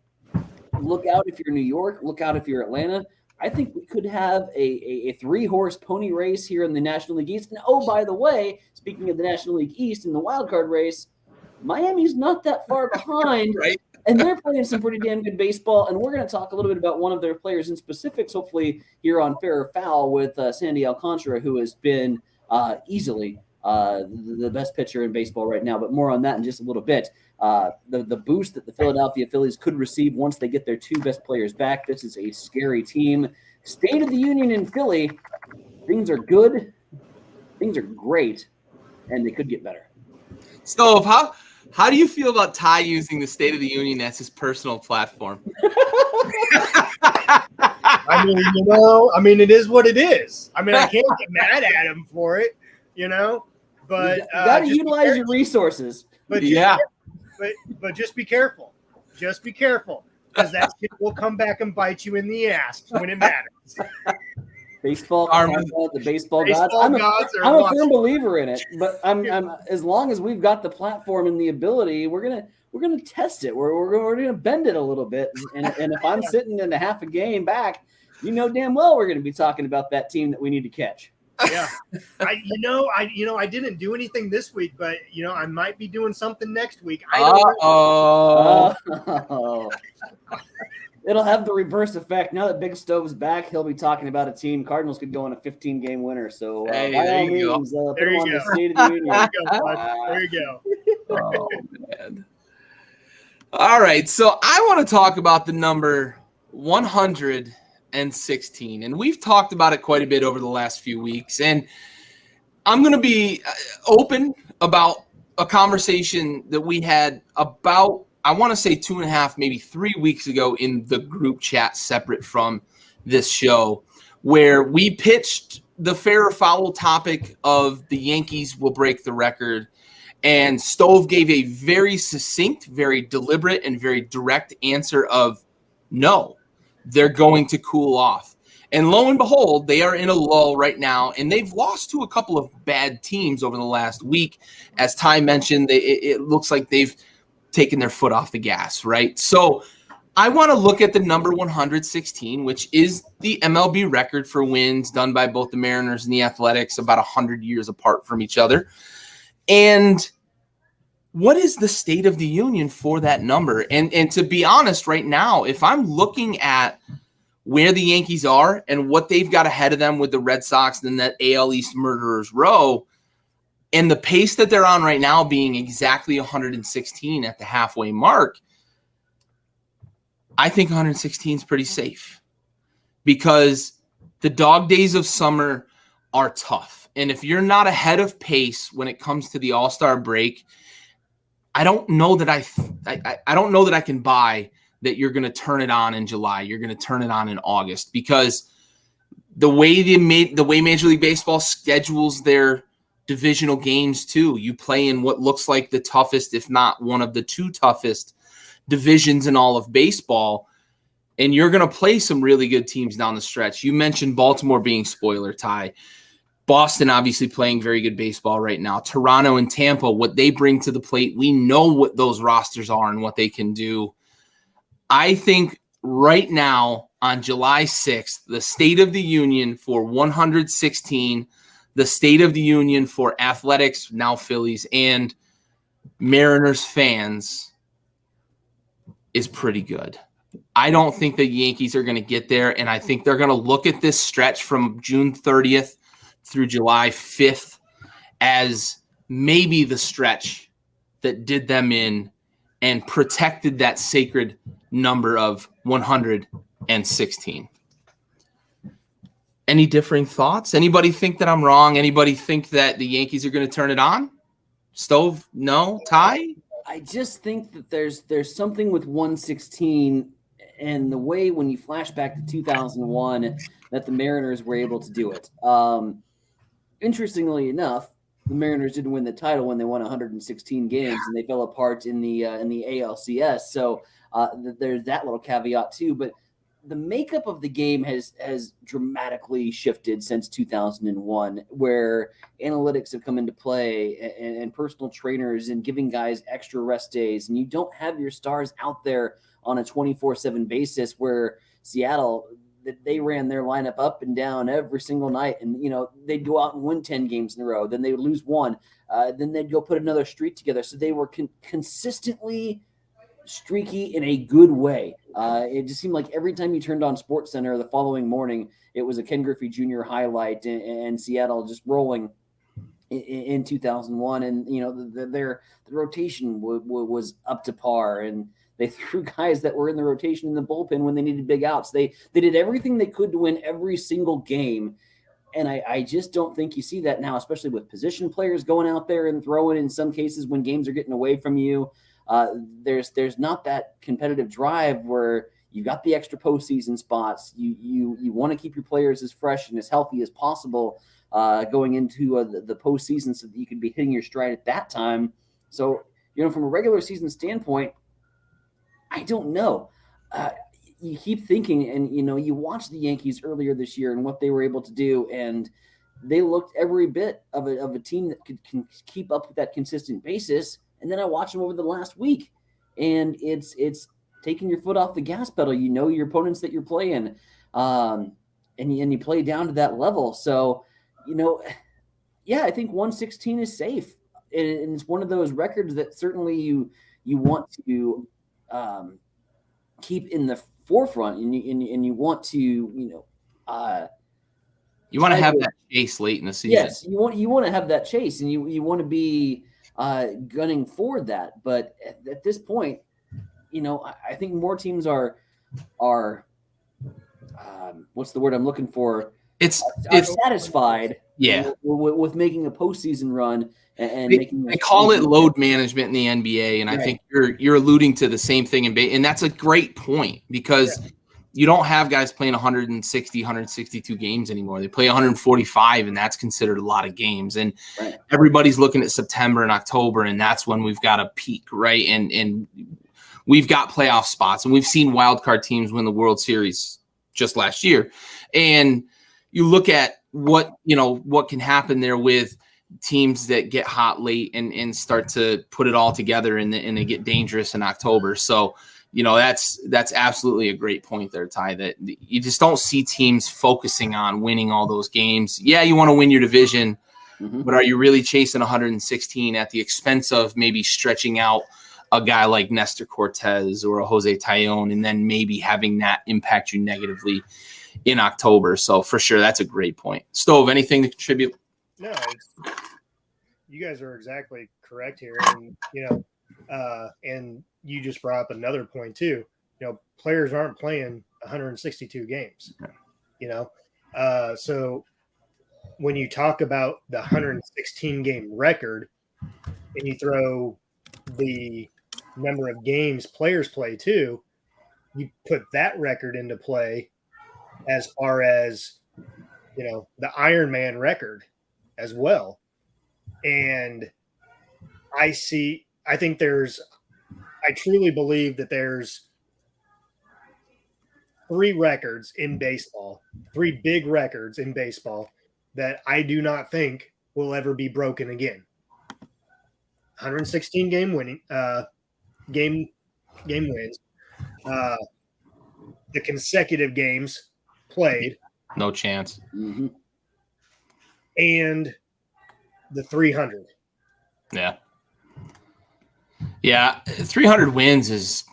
Look out if you're New York. Look out if you're Atlanta. I think we could have a 3-horse pony race here in the National League East. And oh, by the way, speaking of the National League East in the wild card race, Miami's not that far behind, right? And they're playing some pretty damn good baseball. And we're going to talk a little bit about one of their players in specifics, hopefully here on Fair or Foul with Sandy Alcantara, who has been easily the best pitcher in baseball right now. But more on that in just a little bit. The boost that the Philadelphia Phillies could receive once they get their two best players back. This is a scary team. State of the Union in Philly. Things are good. Things are great. And they could get better. So how do you feel about Ty using the State of the Union as his personal platform? I mean, it is what it is. I mean, I can't get mad at him for it, but you got to utilize your resources. But but just be careful. Just be careful, because that shit will come back and bite you in the ass when it matters. Baseball, the baseball gods. I'm a firm believer in it, but I'm as long as we've got the platform and the ability, we're gonna test it. We're gonna bend it a little bit, and if I'm sitting in a half a game back, damn well we're gonna be talking about that team that we need to catch. Yeah, I didn't do anything this week, but I might be doing something next week. I don't know. It'll have the reverse effect. Now that Big Stove's back, he'll be talking about a team. Cardinals could go on a 15-game winner. So by all means, put them on the State of the Union. There you go. Oh, man. All right, so I want to talk about the number 116, and we've talked about it quite a bit over the last few weeks, and I'm going to be open about a conversation that we had about, I want to say 2.5, maybe 3 weeks ago in the group chat separate from this show, where we pitched the fair or foul topic of the Yankees will break the record. And Stove gave a very succinct, very deliberate, and very direct answer of No, they're going to cool off. And lo and behold, they are in a lull right now, and they've lost to a couple of bad teams over the last week. As Ty mentioned, it looks like they've taken their foot off the gas, right? So I want to look at the number 116, which is the MLB record for wins done by both the Mariners and the Athletics, about 100 years apart from each other. And what is the state of the union for that number? And to be honest, right now, if I'm looking at where the Yankees are and what they've got ahead of them with the Red Sox and that AL East murderer's row, and the pace that they're on right now being exactly 116 at the halfway mark, I think 116 is pretty safe because the dog days of summer are tough. And if you're not ahead of pace when it comes to the All-Star break, I don't know that I don't know that I can buy that you're going to turn it on in July. You're going to turn it on in August because the way Major League Baseball schedules their divisional games too, you play in what looks like the toughest, if not one of the two toughest divisions in all of baseball, and you're going to play some really good teams down the stretch. You mentioned Baltimore being spoiler, Ty. Boston obviously playing very good baseball right now. Toronto and Tampa, what they bring to the plate, we know what those rosters are and what they can do. I think right now on July 6th, the State of the Union for 116, the State of the Union for Athletics, now Phillies, and Mariners fans is pretty good. I don't think the Yankees are going to get there, and I think they're going to look at this stretch from June 30th through July 5th as maybe the stretch that did them in and protected that sacred number of 116. Any differing thoughts? Anybody think that I'm wrong? Anybody think that the Yankees are going to turn it on? Stove? No? Ty? I just think that there's something with 116 and the way when you flash back to 2001 that the Mariners were able to do it. Interestingly enough, the Mariners didn't win the title when they won 116 games, and they fell apart in the ALCS. So there's that little caveat too. But the makeup of the game has dramatically shifted since 2001, where analytics have come into play and personal trainers and giving guys extra rest days, and you don't have your stars out there on a 24/7 basis. Where Seattle, they ran their lineup up and down every single night, and they'd go out and win 10 games in a row, then they would lose one, then they'd go put another streak together. So they were consistently streaky in a good way. It just seemed like every time you turned on SportsCenter the following morning, it was a Ken Griffey Jr. highlight and Seattle just rolling in 2001. And the rotation was up to par, and they threw guys that were in the rotation in the bullpen when they needed big outs. They did everything they could to win every single game. And I just don't think you see that now, especially with position players going out there and throwing in some cases when games are getting away from you. There's not that competitive drive where you got the extra postseason spots. You want to keep your players as fresh and as healthy as possible going into the postseason so that you can be hitting your stride at that time. So, from a regular season standpoint, I don't know. You keep thinking, and you watch the Yankees earlier this year and what they were able to do, and they looked every bit of a team that can keep up with that consistent basis. And then I watched them over the last week, and it's taking your foot off the gas pedal. Your opponents that you're playing, and you play down to that level. So, I think 116 is safe, and it's one of those records that certainly you want to keep in the forefront, and you want to you want to have that chase late in the season. Yes, you want to have that chase, and you want to be gunning for that. But at this point, I think more teams are what's the word I'm looking for? It's satisfied. Yeah, with making a postseason run and they call it load management in the NBA, and right. I think you're alluding to the same thing and that's a great point because you don't have guys playing 160, 162 games anymore. They play 145, and that's considered a lot of games. And everybody's looking at September and October, and that's when we've got a peak, right? And we've got playoff spots, and we've seen wild card teams win the World Series just last year. And you look at what can happen there with teams that get hot late and start to put it all together and they get dangerous in October. So, that's absolutely a great point there, Ty, that you just don't see teams focusing on winning all those games. Yeah, you want to win your division, but are you really chasing 116 at the expense of maybe stretching out a guy like Nestor Cortez or a Jose Taillon and then maybe having that impact you negatively in October? So for sure, that's a great point. Stove, anything to contribute? No, you guys are exactly correct here. And, and you just brought up another point too. Players aren't playing 162 games, so when you talk about the 116 game record and you throw the number of games players play too, you put that record into play as far as, the Iron Man record as well. And I truly believe that there's 3 records in baseball, 3 big records in baseball that I do not think will ever be broken again. 116 game wins, the consecutive games played, no chance, and the 300. Yeah, 300 wins is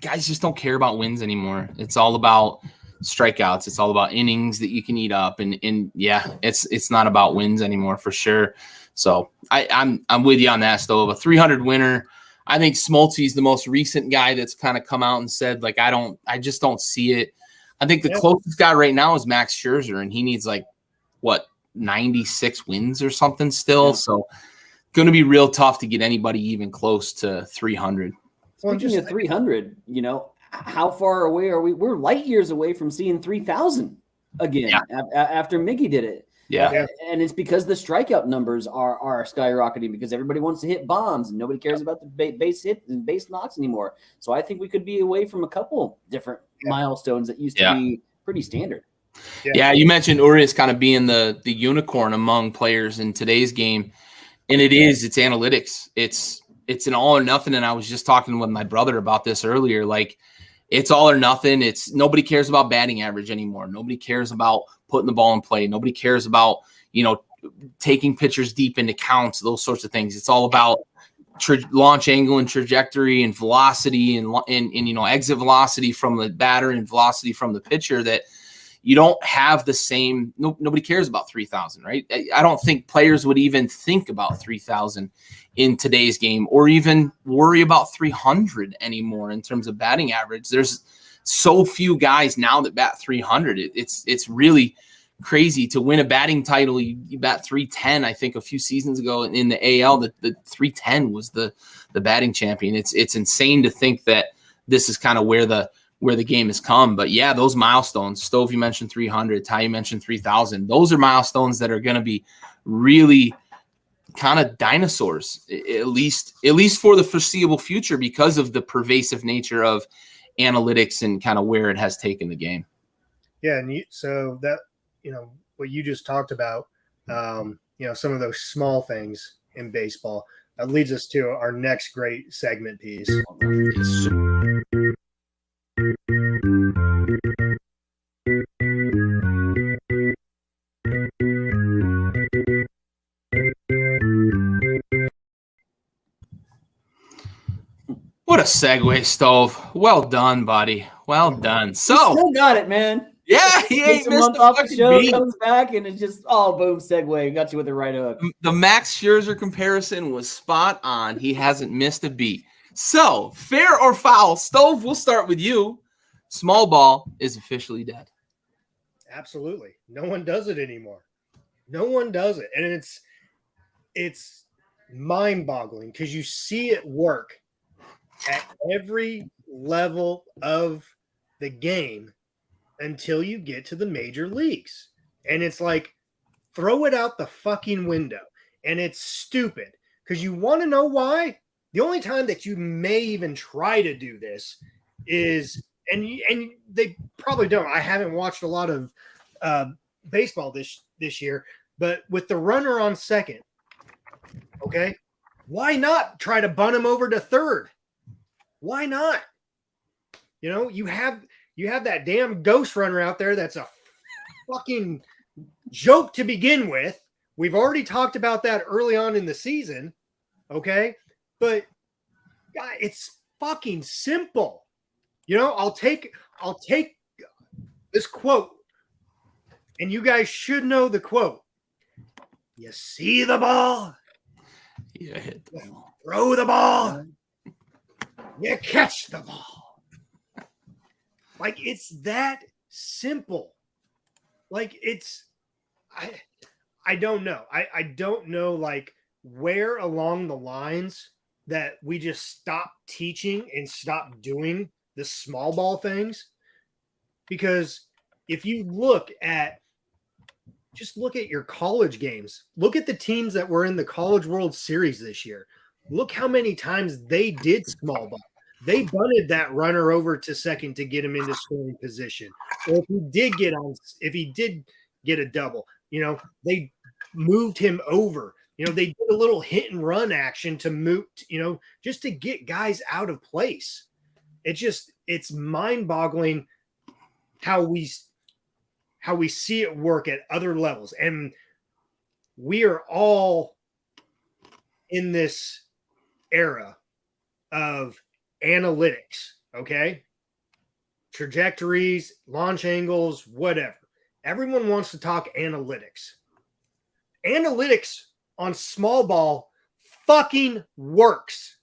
guys just don't care about wins anymore. It's all about strikeouts. It's all about innings that you can eat up, and it's not about wins anymore for sure. So I'm with you on that, Stove. A 300 winner. I think Smoltzy's the most recent guy that's kind of come out and said, like, I just don't see it. I think the closest guy right now is Max Scherzer, and he needs 96 wins or something still. So going to be real tough to get anybody even close to 300. Speaking of 300, how far away are we? We're light years away from seeing 3,000 again after Miggy did it. Yeah. And it's because the strikeout numbers are skyrocketing because everybody wants to hit bombs and nobody cares about the base hits and base knocks anymore. So I think we could be away from a couple different milestones that used to be pretty standard. Yeah, you mentioned Urias kind of being the unicorn among players in today's game. And it's analytics. It's an all or nothing. And I was just talking with my brother about this earlier. Like, it's all or nothing. Nobody cares about batting average anymore. Nobody cares about putting the ball in play. Nobody cares about, taking pitchers deep into counts, those sorts of things. It's all about launch angle and trajectory and velocity and exit velocity from the batter and velocity from the pitcher, that you don't have the same. Nobody cares about 3,000, right? I don't think players would even think about 3,000 in today's game, or even worry about 300 anymore in terms of batting average. There's so few guys now that bat 300. It's really crazy to win a batting title. You bat 310. I think a few seasons ago in the AL, the 310 was the batting champion. It's insane to think that this is kind of where the game has come. But yeah, those milestones, Stove, you mentioned 300, Ty, you mentioned 3,000. Those are milestones that are going to be really kind of dinosaurs, at least for the foreseeable future, because of the pervasive nature of analytics and kind of where it has taken the game. Yeah. And so that, what you just talked about, some of those small things in baseball, that leads us to our next great segment piece. What a segue, Stove. Well done, buddy. Well done. So still got it, man. Yeah, he ain't missed month a off the fucking show, beat. comes back, and it's just boom, segue. Got you with the right hook. The Max Scherzer comparison was spot on. He hasn't missed a beat. So, fair or foul, Stove, we'll start with you. Small ball is officially dead. Absolutely. No one does it anymore. No one does it. And it's mind-boggling because you see it work at every level of the game until you get to the major leagues. And it's like, throw it out the fucking window. And it's stupid because you want to know why? The only time that you may even try to do this is, and they probably don't. I haven't watched a lot of baseball this year, but with the runner on second, okay, why not try to bunt him over to third? Why not? You know, you have that damn ghost runner out there that's a fucking joke to begin with. We've already talked about that early on in the season, okay? But it's fucking simple. You know, I'll take this quote, and you guys should know the quote. You see the ball, you hit the ball. Throw the ball, you catch the ball. Like, it's that simple. Like, I don't know. I don't know, like, where along the lines that we just stop teaching and stop doing the small ball things. Because if you look at your college games, look at the teams that were in the College World Series this year. Look how many times they did small ball. They bunted that runner over to second to get him into scoring position. Or if he did get a double, you know, they moved him over. You know, they did a little hit and run action to move, you know, just to get guys out of place. It's mind-boggling how we see it work at other levels. And we are all in this era of analytics, okay? Trajectories, launch angles, whatever. Everyone wants to talk analytics. Analytics on small ball fucking works.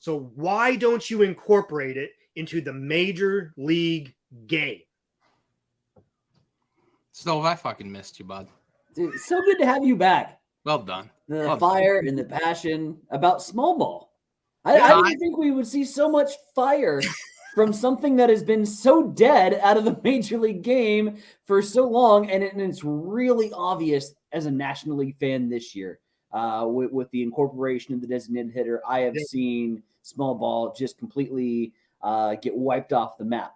So why don't you incorporate it into the major league game? Stove, I fucking missed you, bud. Dude, it's so good to have you back. Well done. The fire and the passion about small ball. I didn't think we would see so much fire from something that has been so dead out of the major league game for so long, and it's really obvious as a National League fan this year with the incorporation of the designated hitter. I have seen small ball just completely get wiped off the map.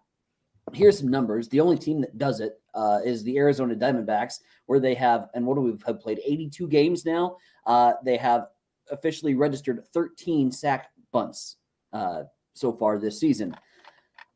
Here's some numbers. The only team that does it is the Arizona Diamondbacks, where they have, and what do we have played, 82 games now. They have officially registered 13 sack bunts so far this season.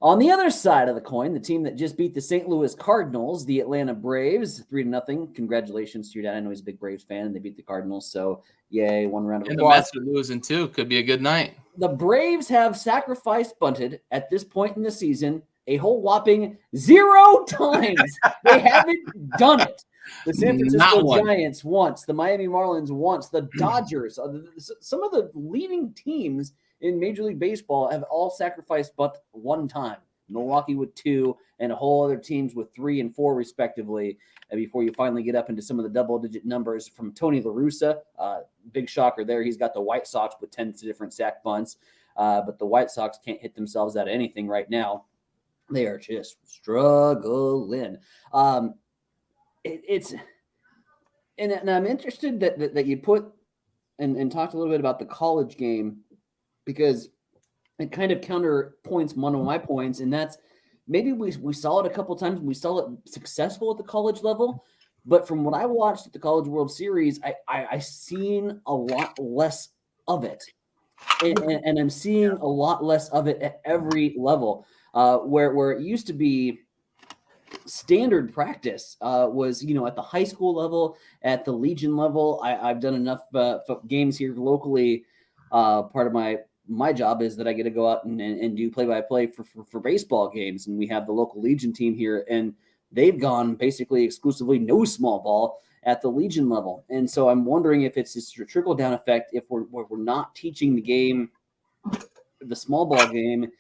On the other side of the coin, the team that just beat the St. Louis Cardinals, the Atlanta Braves, 3-0. Congratulations to your dad. I know he's a big Braves fan, and they beat the Cardinals. So, yay, one round of applause. And the Mets are losing, too. Could be a good night. The Braves have sacrificed bunted at this point in the season a whole whopping 0 times. They haven't done it. The San Francisco Giants once, the Miami Marlins once, the Dodgers, some of the leading teams in Major League Baseball have all sacrificed bunt 1 time. Milwaukee with 2, and a whole other teams with 3 and 4 respectively. And before you finally get up into some of the double-digit numbers from Tony La Russa, big shocker there. He's got the White Sox with 10 different sack bunts, but the White Sox can't hit themselves out of anything right now. They are just struggling. And I'm interested that you put and talked a little bit about the college game, because it kind of counterpoints one of my points, and that's maybe we saw it a couple times. We saw it successful at the college level, but from what I watched at the College World Series, I seen a lot less of it, and I'm seeing a lot less of it at every level. Where it used to be standard practice was, you know, at the high school level, at the Legion level. I've done enough games here locally. Part of my job is that I get to go out and do play-by-play for baseball games. And we have the local Legion team here, and they've gone basically exclusively no small ball at the Legion level. And so I'm wondering if it's this trickle-down effect, if we're not teaching the game, the small ball game,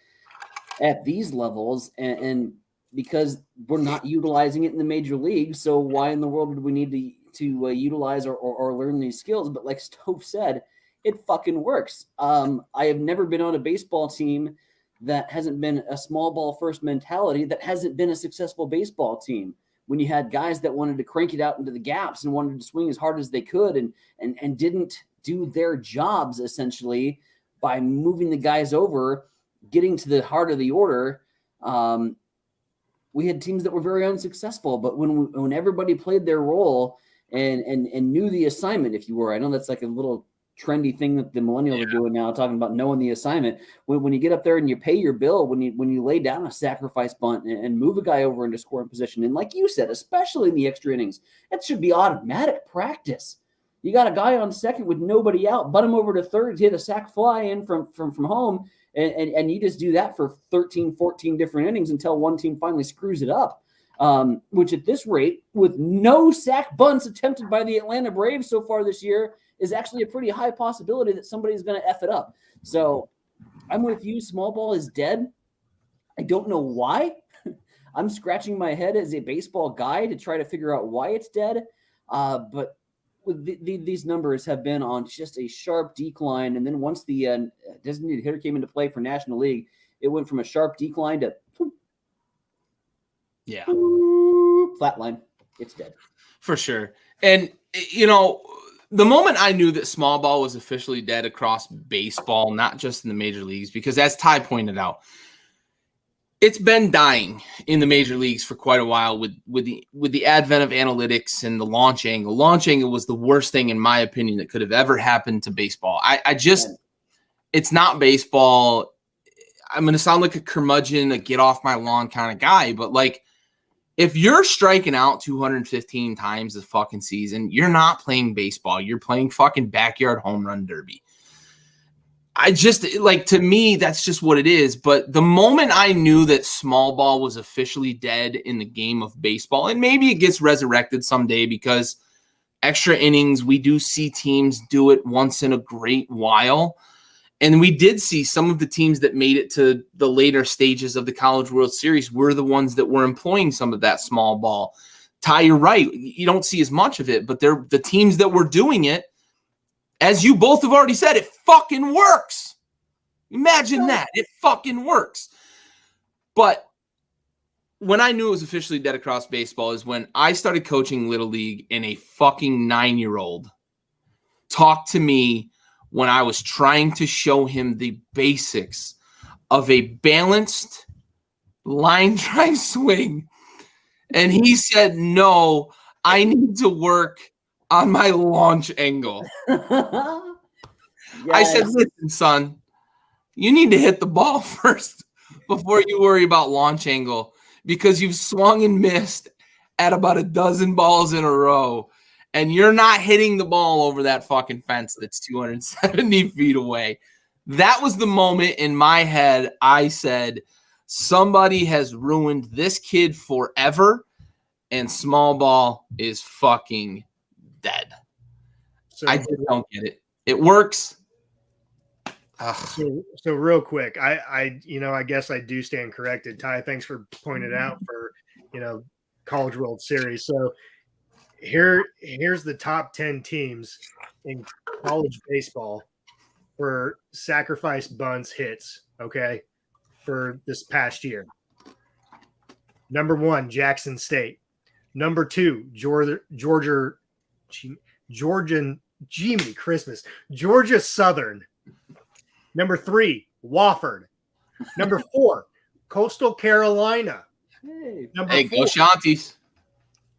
at these levels, and because we're not utilizing it in the major league. So why in the world would we need to utilize or learn these skills? But like Stove said, it fucking works. I have never been on a baseball team that hasn't been a small ball first mentality, that hasn't been a successful baseball team. When you had guys that wanted to crank it out into the gaps and wanted to swing as hard as they could and didn't do their jobs essentially by moving the guys over, getting to the heart of the order. We had teams that were very unsuccessful, but when everybody played their role and knew the assignment, if you were, I know that's like a little trendy thing that the millennials are doing now, talking about knowing the assignment. When you get up there and you pay your bill, when you lay down a sacrifice bunt and move a guy over into scoring position, and like you said, especially in the extra innings, that should be automatic practice. You got a guy on second with nobody out, butt him over to third, hit a sac fly in from home, and you just do that for 13, 14 different innings until one team finally screws it up. Which at this rate, with no sac bunts attempted by the Atlanta Braves so far this year, is actually a pretty high possibility that somebody's going to F it up. So I'm with you. Small ball is dead. I don't know why. I'm scratching my head as a baseball guy to try to figure out why it's dead. But these numbers have been on just a sharp decline. And then once the designated hitter came into play for National League, it went from a sharp decline to flatline. It's dead. For sure. And, you know, the moment I knew that small ball was officially dead across baseball, not just in the major leagues, because as Ty pointed out, it's been dying in the major leagues for quite a while with the advent of analytics and the launch angle. Launch angle was the worst thing, in my opinion, that could have ever happened to baseball. It's not baseball. I'm going to sound like a curmudgeon, a get off my lawn kind of guy, but like, if you're striking out 215 times this fucking season, you're not playing baseball. You're playing fucking backyard home run derby. To me, that's just what it is. But the moment I knew that small ball was officially dead in the game of baseball, and maybe it gets resurrected someday because extra innings, we do see teams do it once in a great while. And we did see some of the teams that made it to the later stages of the College World Series were the ones that were employing some of that small ball. Ty, you're right. You don't see as much of it, but they're the teams that were doing it. As you both have already said, it fucking works. Imagine that. It fucking works. But when I knew it was officially dead across baseball is when I started coaching Little League and a fucking 9-year-old talked to me when I was trying to show him the basics of a balanced line drive swing. And he said, no, I need to work on my launch angle. Yes. I said, listen, son, you need to hit the ball first before you worry about launch angle because you've swung and missed at about a dozen balls in a row. And you're not hitting the ball over that fucking fence that's 270 feet away. That was the moment in my head I said, somebody has ruined this kid forever, and small ball is fucking dead. So, I just don't get it. It works. So real quick, I guess I do stand corrected. Ty, thanks for pointing it out for, College World Series. So here's the top 10 teams in college baseball for sacrifice bunts hits, okay, for this past year. Number 1, Jackson State. Number 2, Georgia Southern. Number 3, Wofford. Number 4, Coastal Carolina. Go Shanties.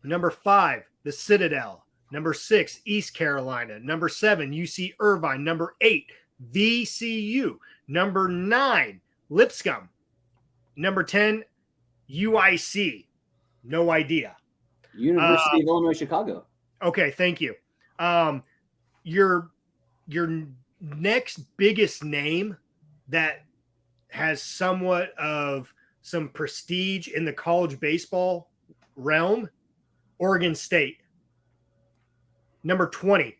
Number 5, the Citadel. Number 6, East Carolina. Number 7, UC Irvine. Number 8, VCU. Number 9, Lipscomb. Number 10, UIC. No idea. University of Illinois Chicago. Okay, thank you. Your next biggest name that has somewhat of some prestige in the college baseball realm, Oregon State. Number 20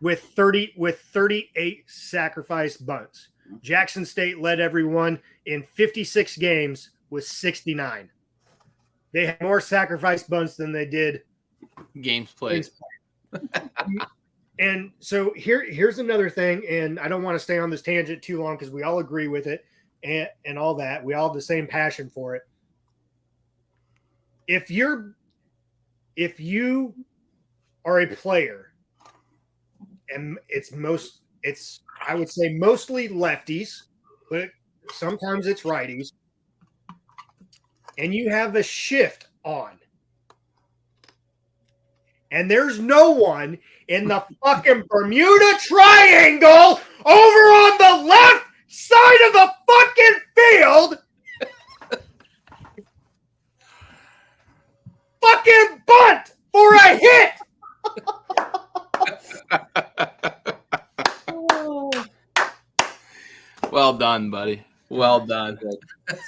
with 38 sacrifice bunts. Jackson State led everyone in 56 games with 69. They had more sacrifice bunts than they did games played. And so here's another thing, and I don't want to stay on this tangent too long because we all agree with it and all that. We all have the same passion for it. If you are a player and it's I would say mostly lefties, but sometimes it's righties. And you have the shift on. And there's no one in the fucking Bermuda Triangle over on the left side of the fucking field. Fucking bunt for a hit. Well done, buddy. Well done.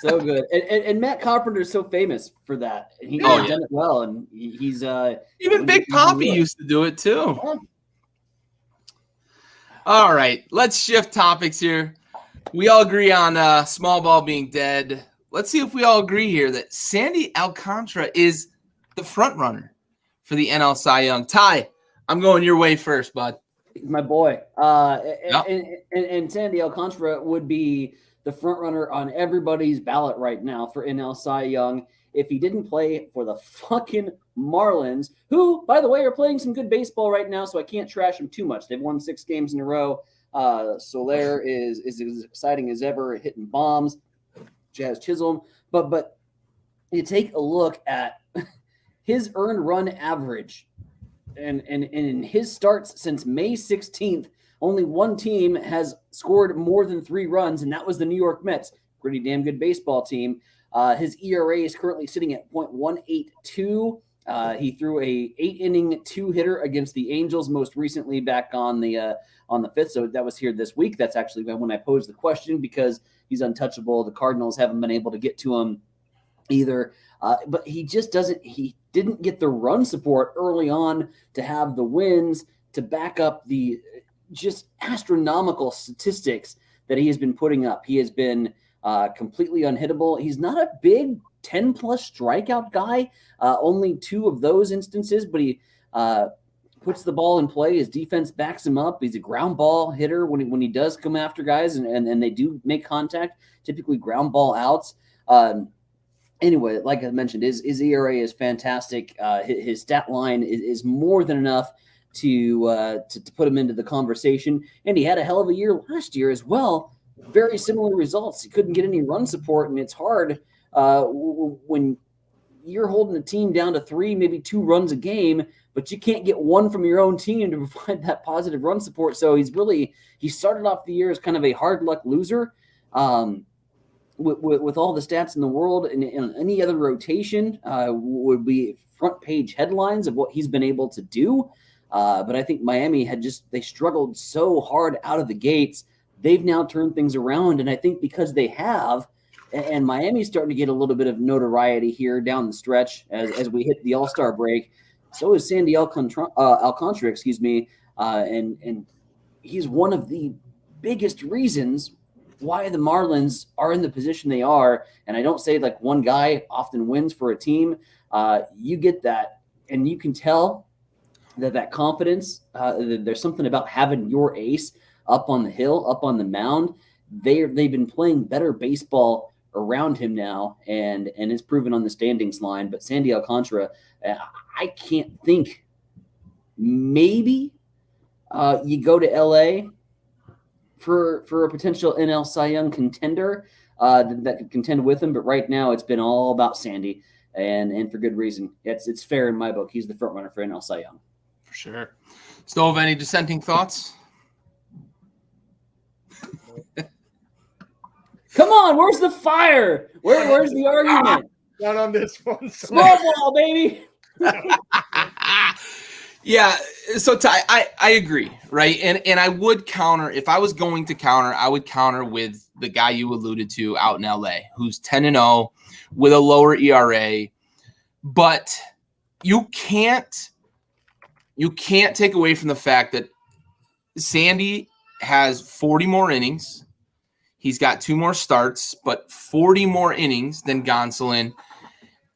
So good. And Matt Carpenter is so famous for that. He's done it well, and he's even Big Poppy used to do it too. All right, let's shift topics here. We all agree on small ball being dead. Let's see if we all agree here that Sandy Alcantara is the front runner for the NL Cy Young. Ty, I'm going your way first, bud. My boy. And Sandy Alcantara would be the front runner on everybody's ballot right now for NL Cy Young if he didn't play for the fucking Marlins, who, by the way, are playing some good baseball right now, so I can't trash them too much. They've won 6 games in a row. Soler is as exciting as ever, hitting bombs. Jazz Chisholm. But you take a look at his earned run average and in his starts since May 16th, only one team has scored more than 3 runs, and that was the New York Mets. Pretty damn good baseball team. His ERA is currently sitting at .182. He threw a 8-inning 2-hitter against the Angels most recently back on the 5th. So that was here this week. That's actually when I posed the question because he's untouchable. The Cardinals haven't been able to get to him either. But he just didn't get the run support early on to have the wins to back up the just astronomical statistics that he has been putting up. He has been completely unhittable. He's not a big 10-plus strikeout guy, only 2 of those instances, but he puts the ball in play. His defense backs him up. He's a ground ball hitter when he does come after guys, and they do make contact, typically ground ball outs. Anyway, like I mentioned, his ERA is fantastic. His stat line is more than enough to put him into the conversation. And he had a hell of a year last year as well. Very similar results. He couldn't get any run support, and it's hard when you're holding a team down to 3, maybe 2 runs a game, but you can't get 1 from your own team to provide that positive run support. So he started off the year as kind of a hard luck loser. With all the stats in the world and any other rotation would be front page headlines of what he's been able to do. But I think Miami they struggled so hard out of the gates. They've now turned things around. And I think because they have, and Miami's starting to get a little bit of notoriety here down the stretch as we hit the All-Star break. So is Sandy Alcantara, and he's one of the biggest reasons why the Marlins are in the position they are. And I don't say like one guy often wins for a team. You get that, and you can tell that confidence, there's something about having your ace up on the hill, up on the mound. They've been playing better baseball around him now, and it's proven on the standings line. But Sandy Alcantara, I can't think. Maybe you go to LA for a potential NL Cy Young contender that could contend with him. But right now it's been all about Sandy, and for good reason. It's fair in my book. He's the front runner for NL Cy Young. For sure. Stove, any dissenting thoughts? Come on, where's the fire? Where's the argument? Not on this one. Small ball, baby. Yeah, so Ty, I agree, right? And I would counter, if I was going to counter, I would counter with the guy you alluded to out in LA, who's 10-0 with a lower ERA. But you can't take away from the fact that Sandy has 40 more innings. He's got 2 more starts, but 40 more innings than Gonsolin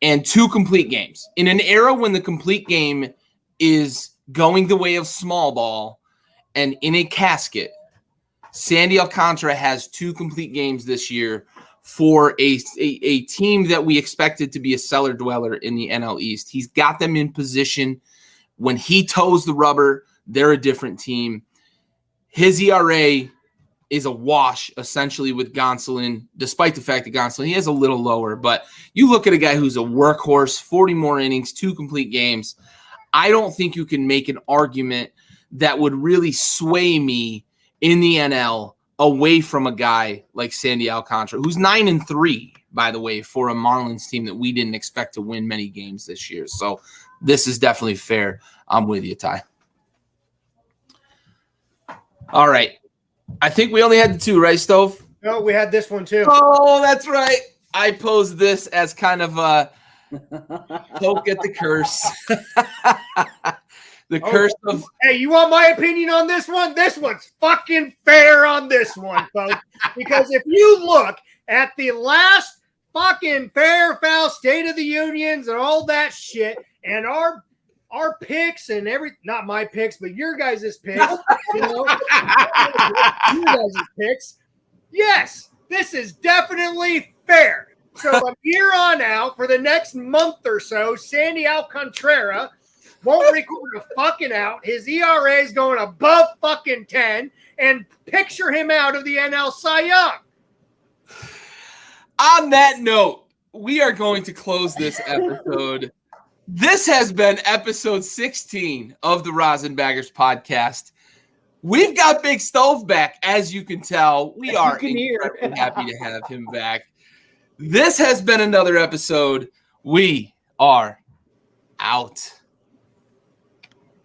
and 2 complete games. In an era when the complete game is going the way of small ball and in a casket, Sandy Alcantara has 2 complete games this year for a team that we expected to be a cellar dweller in the NL East. He's got them in position. When he toes the rubber, they're a different team. his ERA is a wash essentially with Gonsolin, despite the fact that Gonsolin, he has a little lower. But you look at a guy who's a workhorse, 40 more innings, 2 complete games. I don't think you can make an argument that would really sway me in the NL away from a guy like Sandy Alcantara, who's 9-3, by the way, for a Marlins team that we didn't expect to win many games this year. So this is definitely fair. I'm with you, Ty. All right. I think we only had the 2, right, Stove? No, we had this one too. Oh, that's right. I posed this as kind of a poke at the curse. The curse of. Hey, you want my opinion on this one? This one's fucking fair on this one, folks. Because if you look at the last fucking fair, foul State of the Unions and all that shit, and our picks and not my picks, but your guys' picks, your guys' picks. Yes, this is definitely fair. So from here on out, for the next month or so, Sandy Alcantara won't record a fucking out. His ERA is going above fucking 10, and picture him out of the NL Cy Young. On that note, we are going to close this episode. This has been episode 16 of the RosinBaggers podcast. We've got Big Stove back, as you can tell. We are incredibly happy to have him back. This has been another episode. We are out.